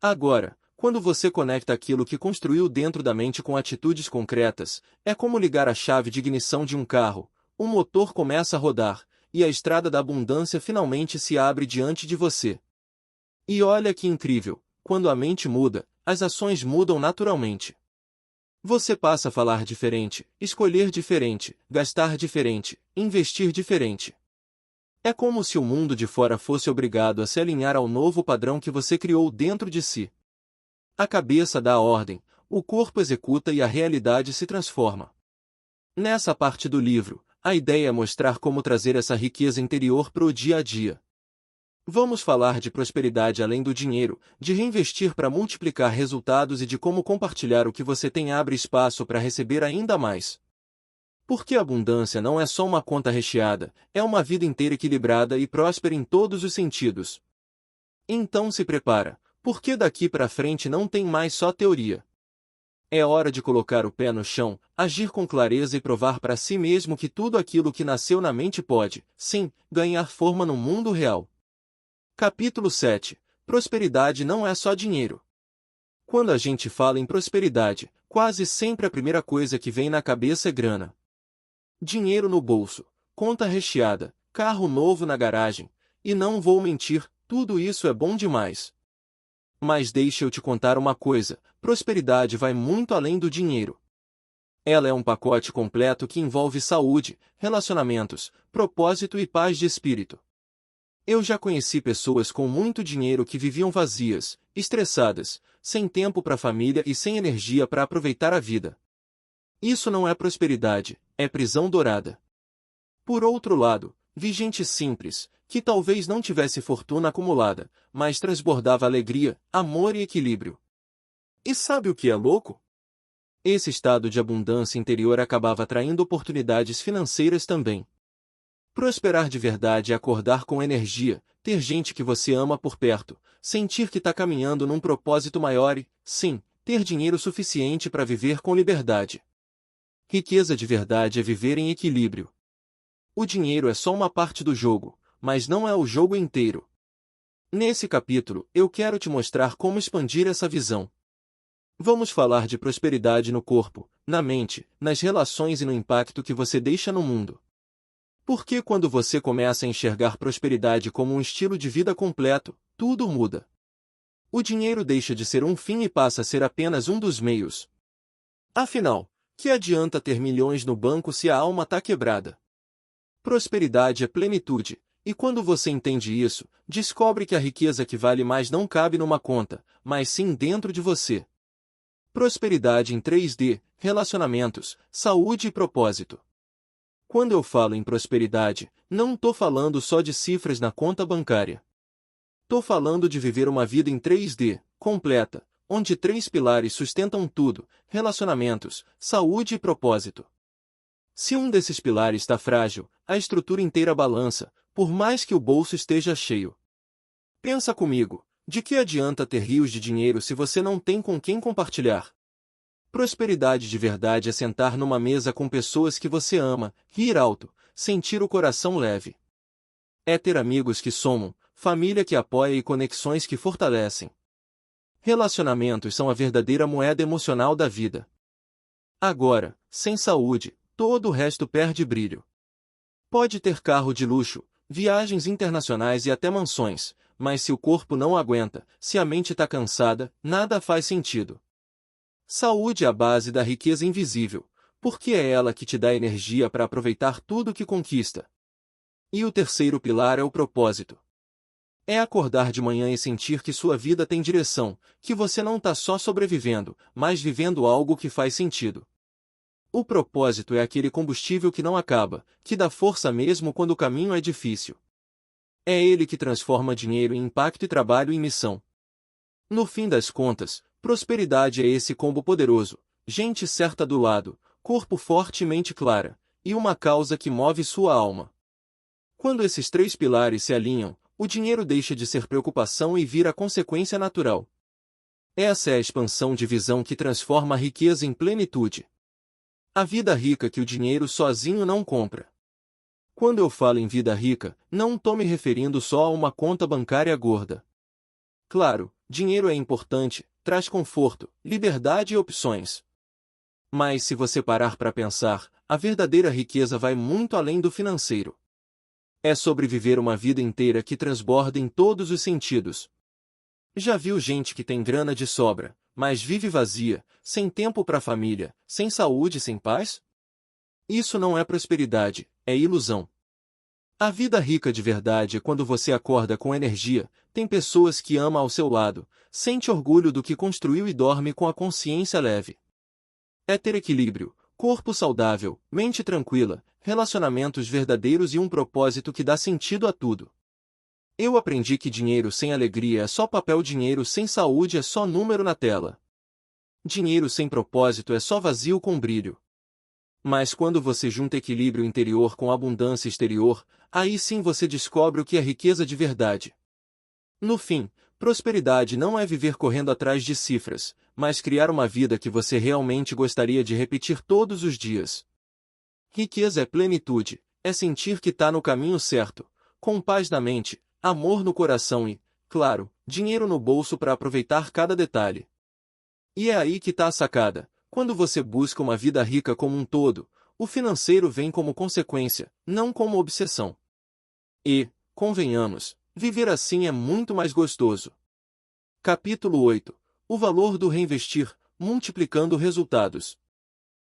Agora, quando você conecta aquilo que construiu dentro da mente com atitudes concretas, é como ligar a chave de ignição de um carro, o motor começa a rodar, e a estrada da abundância finalmente se abre diante de você. E olha que incrível, quando a mente muda, as ações mudam naturalmente. Você passa a falar diferente, escolher diferente, gastar diferente, investir diferente. É como se o mundo de fora fosse obrigado a se alinhar ao novo padrão que você criou dentro de si. A cabeça dá a ordem, o corpo executa e a realidade se transforma. Nessa parte do livro, a ideia é mostrar como trazer essa riqueza interior para o dia a dia. Vamos falar de prosperidade além do dinheiro, de reinvestir para multiplicar resultados e de como compartilhar o que você tem abre espaço para receber ainda mais. Porque a abundância não é só uma conta recheada, é uma vida inteira equilibrada e próspera em todos os sentidos. Então se prepara, porque daqui para frente não tem mais só teoria. É hora de colocar o pé no chão, agir com clareza e provar para si mesmo que tudo aquilo que nasceu na mente pode, sim, ganhar forma no mundo real. Capítulo 7. Prosperidade não é só dinheiro. Quando a gente fala em prosperidade, quase sempre a primeira coisa que vem na cabeça é grana. Dinheiro no bolso, conta recheada, carro novo na garagem, e não vou mentir, tudo isso é bom demais. Mas deixa eu te contar uma coisa, prosperidade vai muito além do dinheiro. Ela é um pacote completo que envolve saúde, relacionamentos, propósito e paz de espírito. Eu já conheci pessoas com muito dinheiro que viviam vazias, estressadas, sem tempo para a família e sem energia para aproveitar a vida. Isso não é prosperidade, é prisão dourada. Por outro lado, vi gente simples, que talvez não tivesse fortuna acumulada, mas transbordava alegria, amor e equilíbrio. E sabe o que é louco? Esse estado de abundância interior acabava atraindo oportunidades financeiras também. Prosperar de verdade é acordar com energia, ter gente que você ama por perto, sentir que está caminhando num propósito maior e, sim, ter dinheiro suficiente para viver com liberdade. Riqueza de verdade é viver em equilíbrio. O dinheiro é só uma parte do jogo, mas não é o jogo inteiro. Nesse capítulo, eu quero te mostrar como expandir essa visão. Vamos falar de prosperidade no corpo, na mente, nas relações e no impacto que você deixa no mundo. Porque quando você começa a enxergar prosperidade como um estilo de vida completo, tudo muda. O dinheiro deixa de ser um fim e passa a ser apenas um dos meios. Afinal, que adianta ter milhões no banco se a alma está quebrada? Prosperidade é plenitude, e quando você entende isso, descobre que a riqueza que vale mais não cabe numa conta, mas sim dentro de você. Prosperidade em 3D, relacionamentos, saúde e propósito. Quando eu falo em prosperidade, não estou falando só de cifras na conta bancária. Estou falando de viver uma vida em 3D, completa, onde 3 pilares sustentam tudo: relacionamentos, saúde e propósito. Se um desses pilares está frágil, a estrutura inteira balança, por mais que o bolso esteja cheio. Pensa comigo, de que adianta ter rios de dinheiro se você não tem com quem compartilhar? Prosperidade de verdade é sentar numa mesa com pessoas que você ama, rir alto, sentir o coração leve. É ter amigos que somam, família que apoia e conexões que fortalecem. Relacionamentos são a verdadeira moeda emocional da vida. Agora, sem saúde, todo o resto perde brilho. Pode ter carro de luxo, viagens internacionais e até mansões, mas se o corpo não aguenta, se a mente está cansada, nada faz sentido. Saúde é a base da riqueza invisível, porque é ela que te dá energia para aproveitar tudo que conquista. E o terceiro pilar é o propósito. É acordar de manhã e sentir que sua vida tem direção, que você não está só sobrevivendo, mas vivendo algo que faz sentido. O propósito é aquele combustível que não acaba, que dá força mesmo quando o caminho é difícil. É ele que transforma dinheiro em impacto e trabalho em missão. No fim das contas, prosperidade é esse combo poderoso: gente certa do lado, corpo forte e mente clara, e uma causa que move sua alma. Quando esses 3 pilares se alinham, o dinheiro deixa de ser preocupação e vira consequência natural. Essa é a expansão de visão que transforma a riqueza em plenitude. A vida rica que o dinheiro sozinho não compra. Quando eu falo em vida rica, não estou me referindo só a uma conta bancária gorda. Claro, dinheiro é importante, traz conforto, liberdade e opções. Mas se você parar para pensar, a verdadeira riqueza vai muito além do financeiro. É sobre viver uma vida inteira que transborda em todos os sentidos. Já viu gente que tem grana de sobra, mas vive vazia, sem tempo para a família, sem saúde e sem paz? Isso não é prosperidade, é ilusão. A vida rica de verdade é quando você acorda com energia, tem pessoas que ama ao seu lado, sente orgulho do que construiu e dorme com a consciência leve. É ter equilíbrio, corpo saudável, mente tranquila, relacionamentos verdadeiros e um propósito que dá sentido a tudo. Eu aprendi que dinheiro sem alegria é só papel, dinheiro sem saúde é só número na tela. Dinheiro sem propósito é só vazio com brilho. Mas quando você junta equilíbrio interior com abundância exterior, aí sim você descobre o que é riqueza de verdade. No fim, prosperidade não é viver correndo atrás de cifras, mas criar uma vida que você realmente gostaria de repetir todos os dias. Riqueza é plenitude, é sentir que está no caminho certo, com paz na mente, amor no coração e, claro, dinheiro no bolso para aproveitar cada detalhe. E é aí que está a sacada: quando você busca uma vida rica como um todo, o financeiro vem como consequência, não como obsessão. E, convenhamos, viver assim é muito mais gostoso. Capítulo 8. O valor do reinvestir, multiplicando resultados.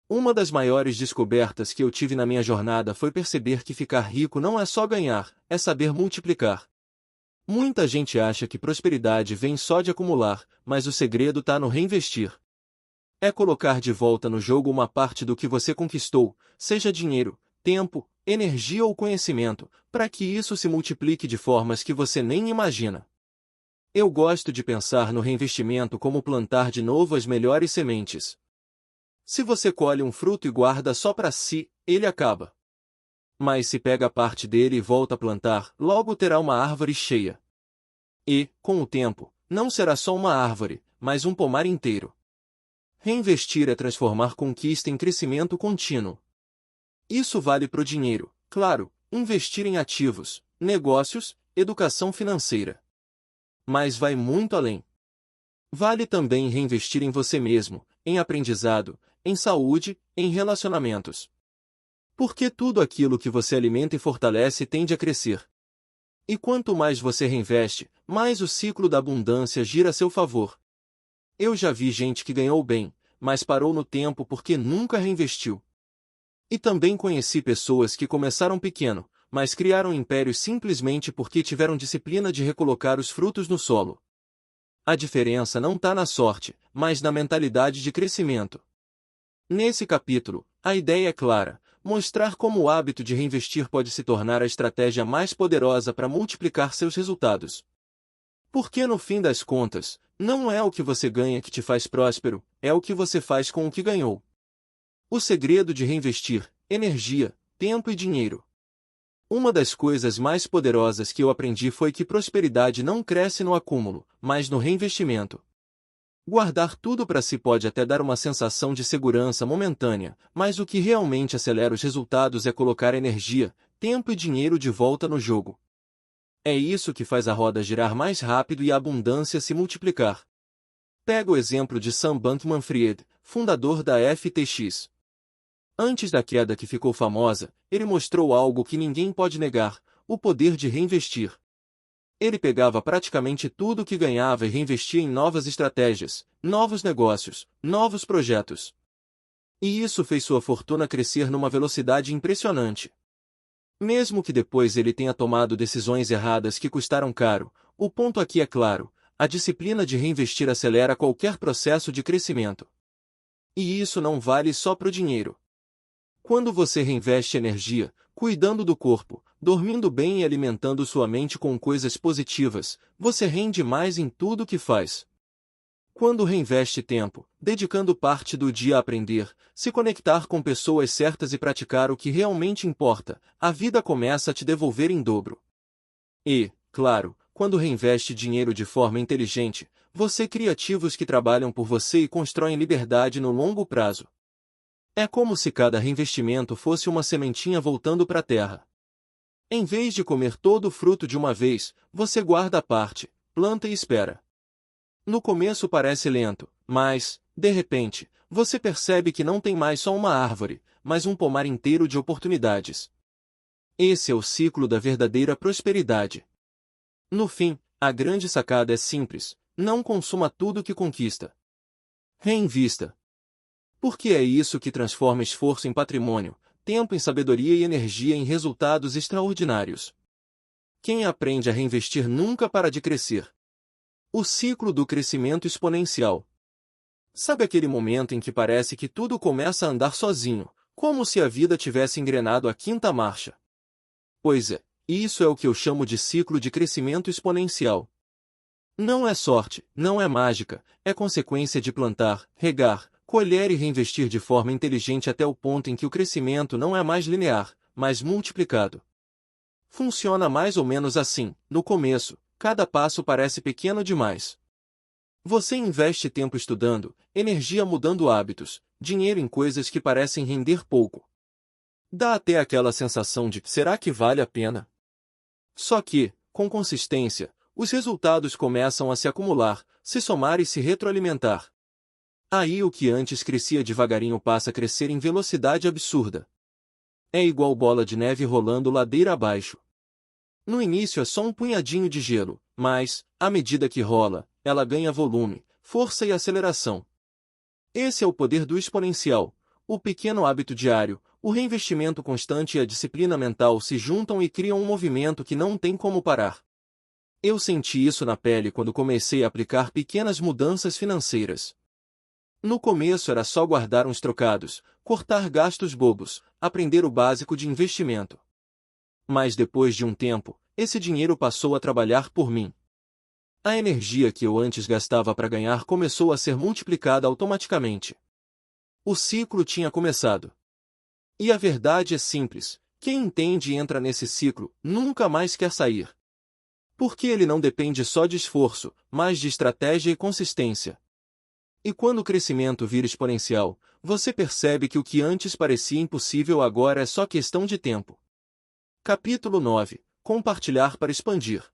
Uma das maiores descobertas que eu tive na minha jornada foi perceber que ficar rico não é só ganhar, é saber multiplicar. Muita gente acha que prosperidade vem só de acumular, mas o segredo está no reinvestir. É colocar de volta no jogo uma parte do que você conquistou, seja dinheiro, tempo, energia ou conhecimento, para que isso se multiplique de formas que você nem imagina. Eu gosto de pensar no reinvestimento como plantar de novo as melhores sementes. Se você colhe um fruto e guarda só para si, ele acaba. Mas se pega parte dele e volta a plantar, logo terá uma árvore cheia. E, com o tempo, não será só uma árvore, mas um pomar inteiro. Reinvestir é transformar conquista em crescimento contínuo. Isso vale para o dinheiro, claro, investir em ativos, negócios, educação financeira. Mas vai muito além. Vale também reinvestir em você mesmo, em aprendizado, em saúde, em relacionamentos. Porque tudo aquilo que você alimenta e fortalece tende a crescer. E quanto mais você reinveste, mais o ciclo da abundância gira a seu favor. Eu já vi gente que ganhou bem, mas parou no tempo porque nunca reinvestiu. E também conheci pessoas que começaram pequeno, mas criaram impérios simplesmente porque tiveram disciplina de recolocar os frutos no solo. A diferença não está na sorte, mas na mentalidade de crescimento. Nesse capítulo, a ideia é clara: mostrar como o hábito de reinvestir pode se tornar a estratégia mais poderosa para multiplicar seus resultados. Porque no fim das contas, não é o que você ganha que te faz próspero, é o que você faz com o que ganhou. O segredo de reinvestir: energia, tempo e dinheiro. Uma das coisas mais poderosas que eu aprendi foi que prosperidade não cresce no acúmulo, mas no reinvestimento. Guardar tudo para si pode até dar uma sensação de segurança momentânea, mas o que realmente acelera os resultados é colocar energia, tempo e dinheiro de volta no jogo. É isso que faz a roda girar mais rápido e a abundância se multiplicar. Pega o exemplo de Sam Bankman-Fried, fundador da FTX. Antes da queda que ficou famosa, ele mostrou algo que ninguém pode negar: o poder de reinvestir. Ele pegava praticamente tudo o que ganhava e reinvestia em novas estratégias, novos negócios, novos projetos. E isso fez sua fortuna crescer numa velocidade impressionante. Mesmo que depois ele tenha tomado decisões erradas que custaram caro, o ponto aqui é claro: a disciplina de reinvestir acelera qualquer processo de crescimento. E isso não vale só para o dinheiro. Quando você reinveste energia, cuidando do corpo, dormindo bem e alimentando sua mente com coisas positivas, você rende mais em tudo o que faz. Quando reinveste tempo, dedicando parte do dia a aprender, se conectar com pessoas certas e praticar o que realmente importa, a vida começa a te devolver em dobro. E, claro, quando reinveste dinheiro de forma inteligente, você cria ativos que trabalham por você e constroem liberdade no longo prazo. É como se cada reinvestimento fosse uma sementinha voltando para a terra. Em vez de comer todo o fruto de uma vez, você guarda a parte, planta e espera. No começo parece lento, mas, de repente, você percebe que não tem mais só uma árvore, mas um pomar inteiro de oportunidades. Esse é o ciclo da verdadeira prosperidade. No fim, a grande sacada é simples: não consuma tudo que conquista. Reinvista. Porque é isso que transforma esforço em patrimônio, tempo em sabedoria e energia em resultados extraordinários. Quem aprende a reinvestir nunca para de crescer. O ciclo do crescimento exponencial. Sabe aquele momento em que parece que tudo começa a andar sozinho, como se a vida tivesse engrenado a quinta marcha? Pois é, isso é o que eu chamo de ciclo de crescimento exponencial. Não é sorte, não é mágica, é consequência de plantar, regar, colher e reinvestir de forma inteligente até o ponto em que o crescimento não é mais linear, mas multiplicado. Funciona mais ou menos assim: no começo, cada passo parece pequeno demais. Você investe tempo estudando, energia mudando hábitos, dinheiro em coisas que parecem render pouco. Dá até aquela sensação de: será que vale a pena? Só que, com consistência, os resultados começam a se acumular, se somar e se retroalimentar. Aí o que antes crescia devagarinho passa a crescer em velocidade absurda. É igual bola de neve rolando ladeira abaixo. No início é só um punhadinho de gelo, mas, à medida que rola, ela ganha volume, força e aceleração. Esse é o poder do exponencial. O pequeno hábito diário, o reinvestimento constante e a disciplina mental se juntam e criam um movimento que não tem como parar. Eu senti isso na pele quando comecei a aplicar pequenas mudanças financeiras. No começo era só guardar uns trocados, cortar gastos bobos, aprender o básico de investimento. Mas depois de um tempo, esse dinheiro passou a trabalhar por mim. A energia que eu antes gastava para ganhar começou a ser multiplicada automaticamente. O ciclo tinha começado. E a verdade é simples: quem entende e entra nesse ciclo, nunca mais quer sair. Porque ele não depende só de esforço, mas de estratégia e consistência. E quando o crescimento vira exponencial, você percebe que o que antes parecia impossível agora é só questão de tempo. Capítulo 9. Compartilhar para expandir.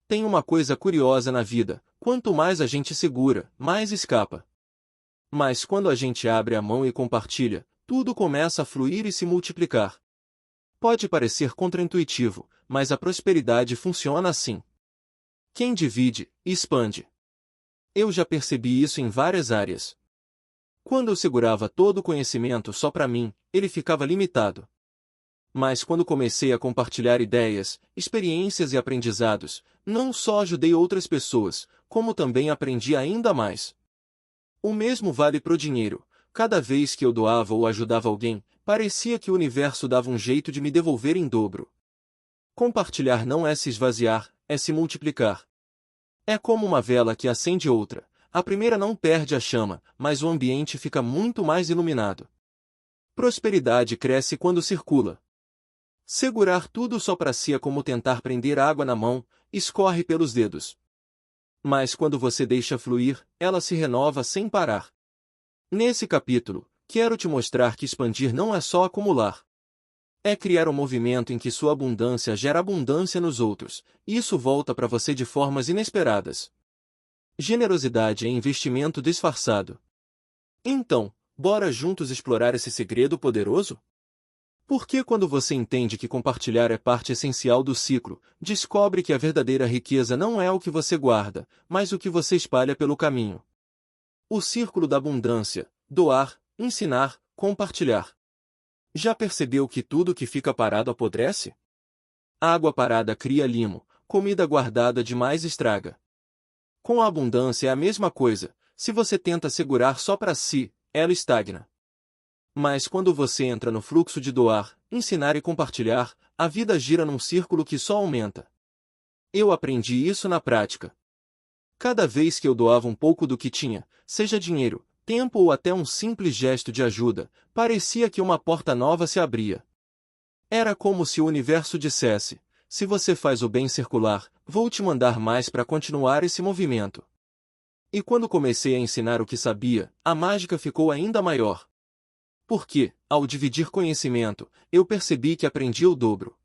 Tem uma coisa curiosa na vida: quanto mais a gente segura, mais escapa. Mas quando a gente abre a mão e compartilha, tudo começa a fluir e se multiplicar. Pode parecer contraintuitivo, mas a prosperidade funciona assim. Quem divide, expande. Eu já percebi isso em várias áreas. Quando eu segurava todo o conhecimento só para mim, ele ficava limitado. Mas quando comecei a compartilhar ideias, experiências e aprendizados, não só ajudei outras pessoas, como também aprendi ainda mais. O mesmo vale para o dinheiro. Cada vez que eu doava ou ajudava alguém, parecia que o universo dava um jeito de me devolver em dobro. Compartilhar não é se esvaziar, é se multiplicar. É como uma vela que acende outra. A primeira não perde a chama, mas o ambiente fica muito mais iluminado. Prosperidade cresce quando circula. Segurar tudo só para si é como tentar prender água na mão, escorre pelos dedos. Mas quando você deixa fluir, ela se renova sem parar. Nesse capítulo, quero te mostrar que expandir não é só acumular. É criar um movimento em que sua abundância gera abundância nos outros, e isso volta para você de formas inesperadas. Generosidade é investimento disfarçado. Então, bora juntos explorar esse segredo poderoso? Porque quando você entende que compartilhar é parte essencial do ciclo, descobre que a verdadeira riqueza não é o que você guarda, mas o que você espalha pelo caminho. O círculo da abundância: doar, ensinar, compartilhar. Já percebeu que tudo que fica parado apodrece? Água parada cria limo, comida guardada demais estraga. Com a abundância é a mesma coisa: se você tenta segurar só para si, ela estagna. Mas quando você entra no fluxo de doar, ensinar e compartilhar, a vida gira num círculo que só aumenta. Eu aprendi isso na prática. Cada vez que eu doava um pouco do que tinha, seja dinheiro, tempo ou até um simples gesto de ajuda, parecia que uma porta nova se abria. Era como se o universo dissesse: se você faz o bem circular, vou te mandar mais para continuar esse movimento. E quando comecei a ensinar o que sabia, a mágica ficou ainda maior. Porque, ao dividir conhecimento, eu percebi que aprendi o dobro.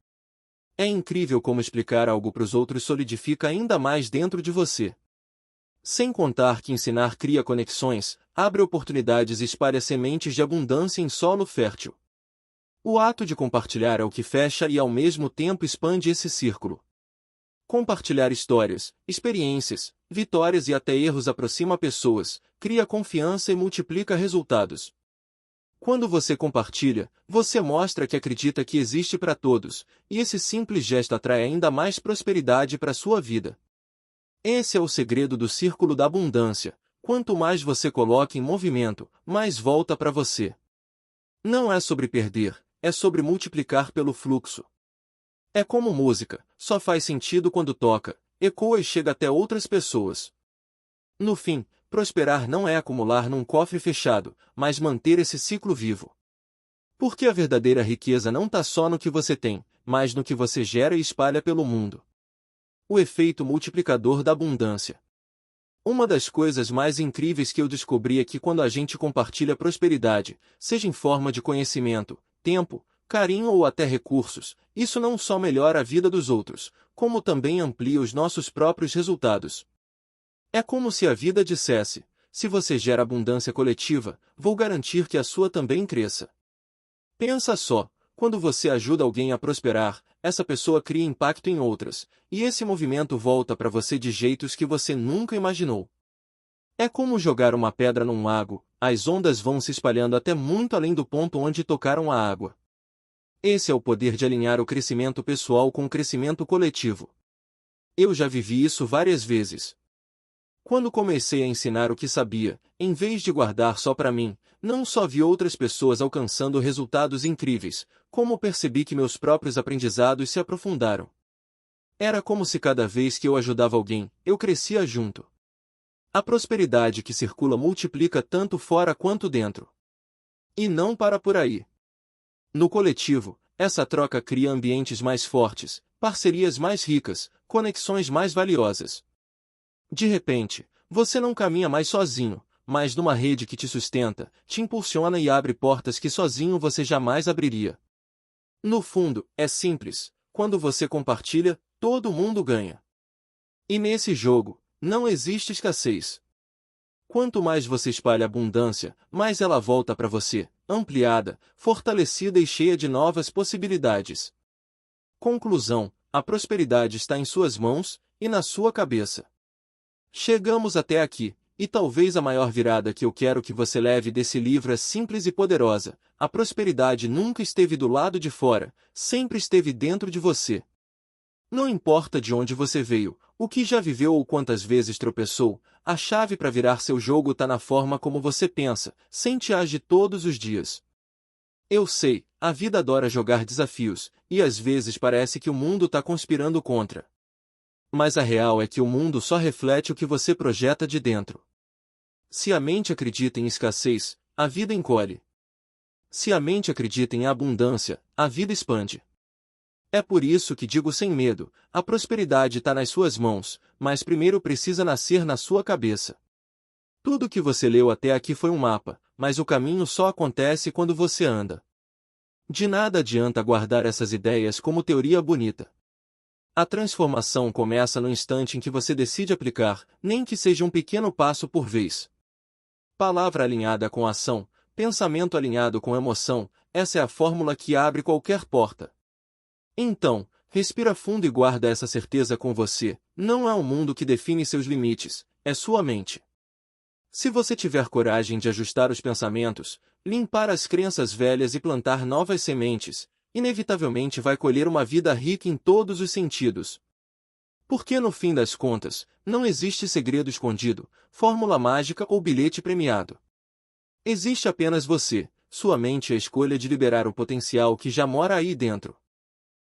É incrível como explicar algo para os outros solidifica ainda mais dentro de você. Sem contar que ensinar cria conexões, abre oportunidades e espalha sementes de abundância em solo fértil. O ato de compartilhar é o que fecha e ao mesmo tempo expande esse círculo. Compartilhar histórias, experiências, vitórias e até erros aproxima pessoas, cria confiança e multiplica resultados. Quando você compartilha, você mostra que acredita que existe para todos, e esse simples gesto atrai ainda mais prosperidade para sua vida. Esse é o segredo do círculo da abundância: quanto mais você coloca em movimento, mais volta para você. Não é sobre perder, é sobre multiplicar pelo fluxo. É como música: só faz sentido quando toca, ecoa e chega até outras pessoas. No fim, prosperar não é acumular num cofre fechado, mas manter esse ciclo vivo. Porque a verdadeira riqueza não está só no que você tem, mas no que você gera e espalha pelo mundo. O efeito multiplicador da abundância. Uma das coisas mais incríveis que eu descobri é que quando a gente compartilha prosperidade, seja em forma de conhecimento, tempo, carinho ou até recursos, isso não só melhora a vida dos outros, como também amplia os nossos próprios resultados. É como se a vida dissesse: se você gera abundância coletiva, vou garantir que a sua também cresça. Pensa só, quando você ajuda alguém a prosperar, essa pessoa cria impacto em outras, e esse movimento volta para você de jeitos que você nunca imaginou. É como jogar uma pedra num lago: as ondas vão se espalhando até muito além do ponto onde tocaram a água. Esse é o poder de alinhar o crescimento pessoal com o crescimento coletivo. Eu já vivi isso várias vezes. Quando comecei a ensinar o que sabia, em vez de guardar só para mim, não só vi outras pessoas alcançando resultados incríveis, como percebi que meus próprios aprendizados se aprofundaram. Era como se cada vez que eu ajudava alguém, eu crescia junto. A prosperidade que circula multiplica tanto fora quanto dentro. E não para por aí. No coletivo, essa troca cria ambientes mais fortes, parcerias mais ricas, conexões mais valiosas. De repente, você não caminha mais sozinho, mas numa rede que te sustenta, te impulsiona e abre portas que sozinho você jamais abriria. No fundo, é simples: quando você compartilha, todo mundo ganha. E nesse jogo, não existe escassez. Quanto mais você espalha abundância, mais ela volta para você, ampliada, fortalecida e cheia de novas possibilidades. Conclusão: a prosperidade está em suas mãos e na sua cabeça. Chegamos até aqui, e talvez a maior virada que eu quero que você leve desse livro é simples e poderosa: a prosperidade nunca esteve do lado de fora, sempre esteve dentro de você. Não importa de onde você veio, o que já viveu ou quantas vezes tropeçou, a chave para virar seu jogo está na forma como você pensa, sente e age todos os dias. Eu sei, a vida adora jogar desafios, e às vezes parece que o mundo está conspirando contra. Mas a real é que o mundo só reflete o que você projeta de dentro. Se a mente acredita em escassez, a vida encolhe. Se a mente acredita em abundância, a vida expande. É por isso que digo sem medo: a prosperidade está nas suas mãos, mas primeiro precisa nascer na sua cabeça. Tudo que você leu até aqui foi um mapa, mas o caminho só acontece quando você anda. De nada adianta guardar essas ideias como teoria bonita. A transformação começa no instante em que você decide aplicar, nem que seja um pequeno passo por vez. Palavra alinhada com ação, pensamento alinhado com emoção, essa é a fórmula que abre qualquer porta. Então, respira fundo e guarda essa certeza com você: não é o mundo que define seus limites, é sua mente. Se você tiver coragem de ajustar os pensamentos, limpar as crenças velhas e plantar novas sementes, inevitavelmente vai colher uma vida rica em todos os sentidos. Porque no fim das contas, não existe segredo escondido, fórmula mágica ou bilhete premiado. Existe apenas você, sua mente e a escolha de liberar o potencial que já mora aí dentro.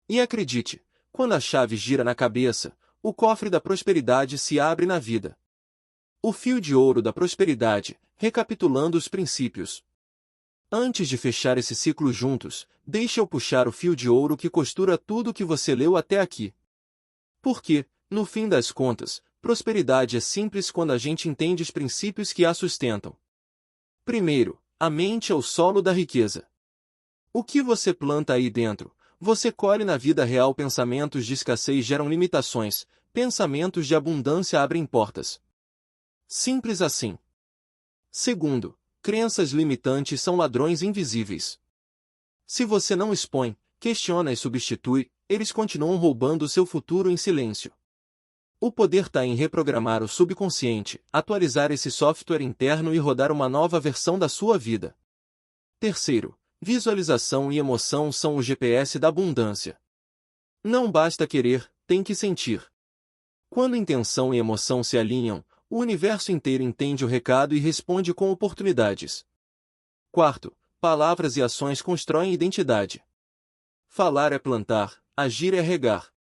E acredite, quando a chave gira na cabeça, o cofre da prosperidade se abre na vida. O fio de ouro da prosperidade, recapitulando os princípios. Antes de fechar esse ciclo juntos, deixe eu puxar o fio de ouro que costura tudo o que você leu até aqui. Porque, no fim das contas, prosperidade é simples quando a gente entende os princípios que a sustentam. Primeiro, a mente é o solo da riqueza. O que você planta aí dentro, você colhe na vida real. Pensamentos de escassez geram limitações, pensamentos de abundância abrem portas. Simples assim. Segundo, crenças limitantes são ladrões invisíveis. Se você não expõe, questiona e substitui, eles continuam roubando seu futuro em silêncio. O poder está em reprogramar o subconsciente, atualizar esse software interno e rodar uma nova versão da sua vida. Terceiro, visualização e emoção são o GPS da abundância. Não basta querer, tem que sentir. Quando intenção e emoção se alinham, o universo inteiro entende o recado e responde com oportunidades. Quarto, palavras e ações constroem identidade. Falar é plantar, agir é regar.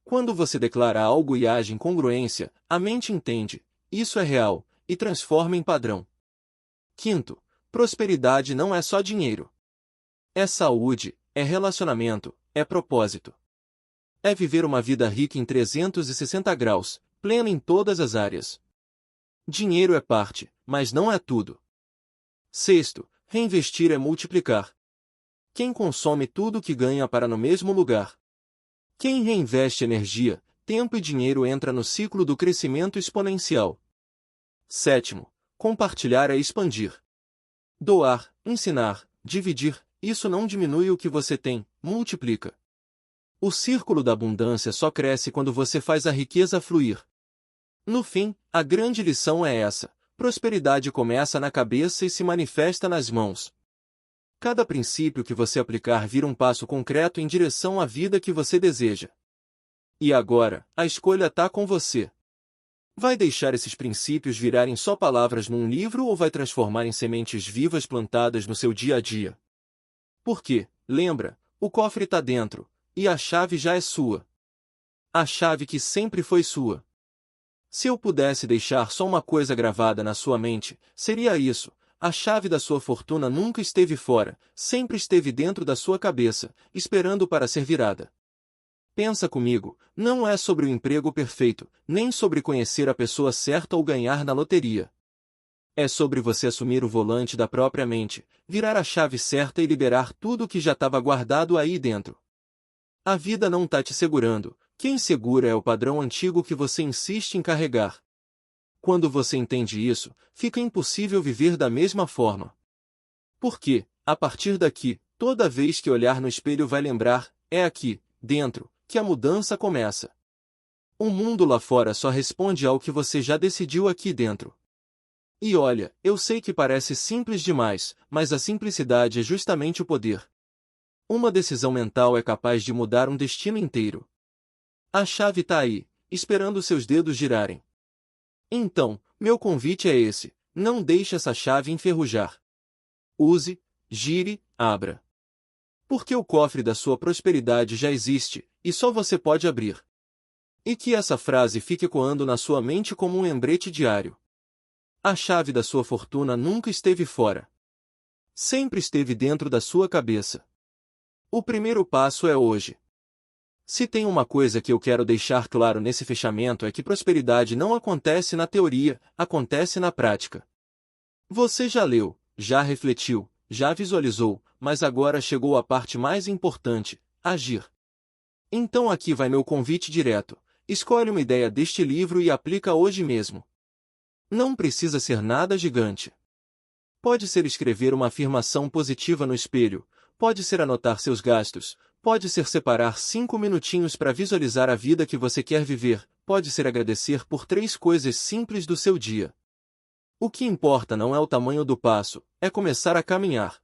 Quando você declara algo e age em congruência, a mente entende, isso é real, e transforma em padrão. Quinto, prosperidade não é só dinheiro. É saúde, é relacionamento, é propósito. É viver uma vida rica em 360 graus, plena em todas as áreas. Dinheiro é parte, mas não é tudo. Sexto, reinvestir é multiplicar. Quem consome tudo que ganha para no mesmo lugar? Quem reinveste energia, tempo e dinheiro entra no ciclo do crescimento exponencial. Sétimo, compartilhar é expandir. Doar, ensinar, dividir, isso não diminui o que você tem, multiplica. O círculo da abundância só cresce quando você faz a riqueza fluir. No fim, a grande lição é essa: prosperidade começa na cabeça e se manifesta nas mãos. Cada princípio que você aplicar vira um passo concreto em direção à vida que você deseja. E agora, a escolha está com você. Vai deixar esses princípios virarem só palavras num livro ou vai transformar em sementes vivas plantadas no seu dia a dia? Porque, lembra, o cofre está dentro, e a chave já é sua. A chave que sempre foi sua. Se eu pudesse deixar só uma coisa gravada na sua mente, seria isso: a chave da sua fortuna nunca esteve fora, sempre esteve dentro da sua cabeça, esperando para ser virada. Pensa comigo, não é sobre o emprego perfeito, nem sobre conhecer a pessoa certa ou ganhar na loteria. É sobre você assumir o volante da própria mente, virar a chave certa e liberar tudo o que já estava guardado aí dentro. A vida não está te segurando, quem segura é o padrão antigo que você insiste em carregar. Quando você entende isso, fica impossível viver da mesma forma. Porque, a partir daqui, toda vez que olhar no espelho vai lembrar, é aqui, dentro, que a mudança começa. O mundo lá fora só responde ao que você já decidiu aqui dentro. E olha, eu sei que parece simples demais, mas a simplicidade é justamente o poder. Uma decisão mental é capaz de mudar um destino inteiro. A chave está aí, esperando seus dedos girarem. Então, meu convite é esse: não deixe essa chave enferrujar. Use, gire, abra. Porque o cofre da sua prosperidade já existe, e só você pode abrir. E que essa frase fique ecoando na sua mente como um lembrete diário. A chave da sua fortuna nunca esteve fora. Sempre esteve dentro da sua cabeça. O primeiro passo é hoje. Se tem uma coisa que eu quero deixar claro nesse fechamento é que prosperidade não acontece na teoria, acontece na prática. Você já leu, já refletiu, já visualizou, mas agora chegou a parte mais importante: agir. Então aqui vai meu convite direto: escolhe uma ideia deste livro e aplica hoje mesmo. Não precisa ser nada gigante. Pode ser escrever uma afirmação positiva no espelho, pode ser anotar seus gastos, pode ser separar 5 minutinhos para visualizar a vida que você quer viver, pode ser agradecer por 3 coisas simples do seu dia. O que importa não é o tamanho do passo, é começar a caminhar.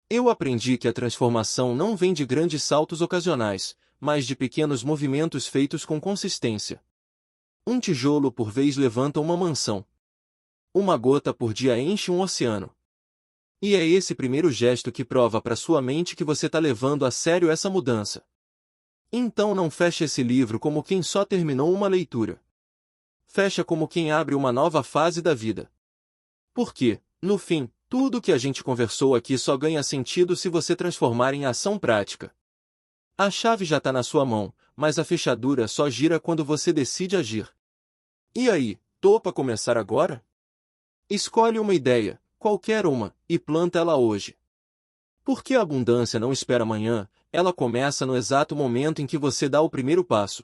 Eu aprendi que a transformação não vem de grandes saltos ocasionais, mas de pequenos movimentos feitos com consistência. Um tijolo por vez levanta uma mansão. Uma gota por dia enche um oceano. E é esse primeiro gesto que prova para sua mente que você está levando a sério essa mudança. Então não feche esse livro como quem só terminou uma leitura. Fecha como quem abre uma nova fase da vida. Porque, no fim, tudo que a gente conversou aqui só ganha sentido se você transformar em ação prática. A chave já está na sua mão, mas a fechadura só gira quando você decide agir. E aí, topa começar agora? Escolhe uma ideia, qualquer uma, e planta ela hoje. Porque a abundância não espera amanhã, ela começa no exato momento em que você dá o primeiro passo.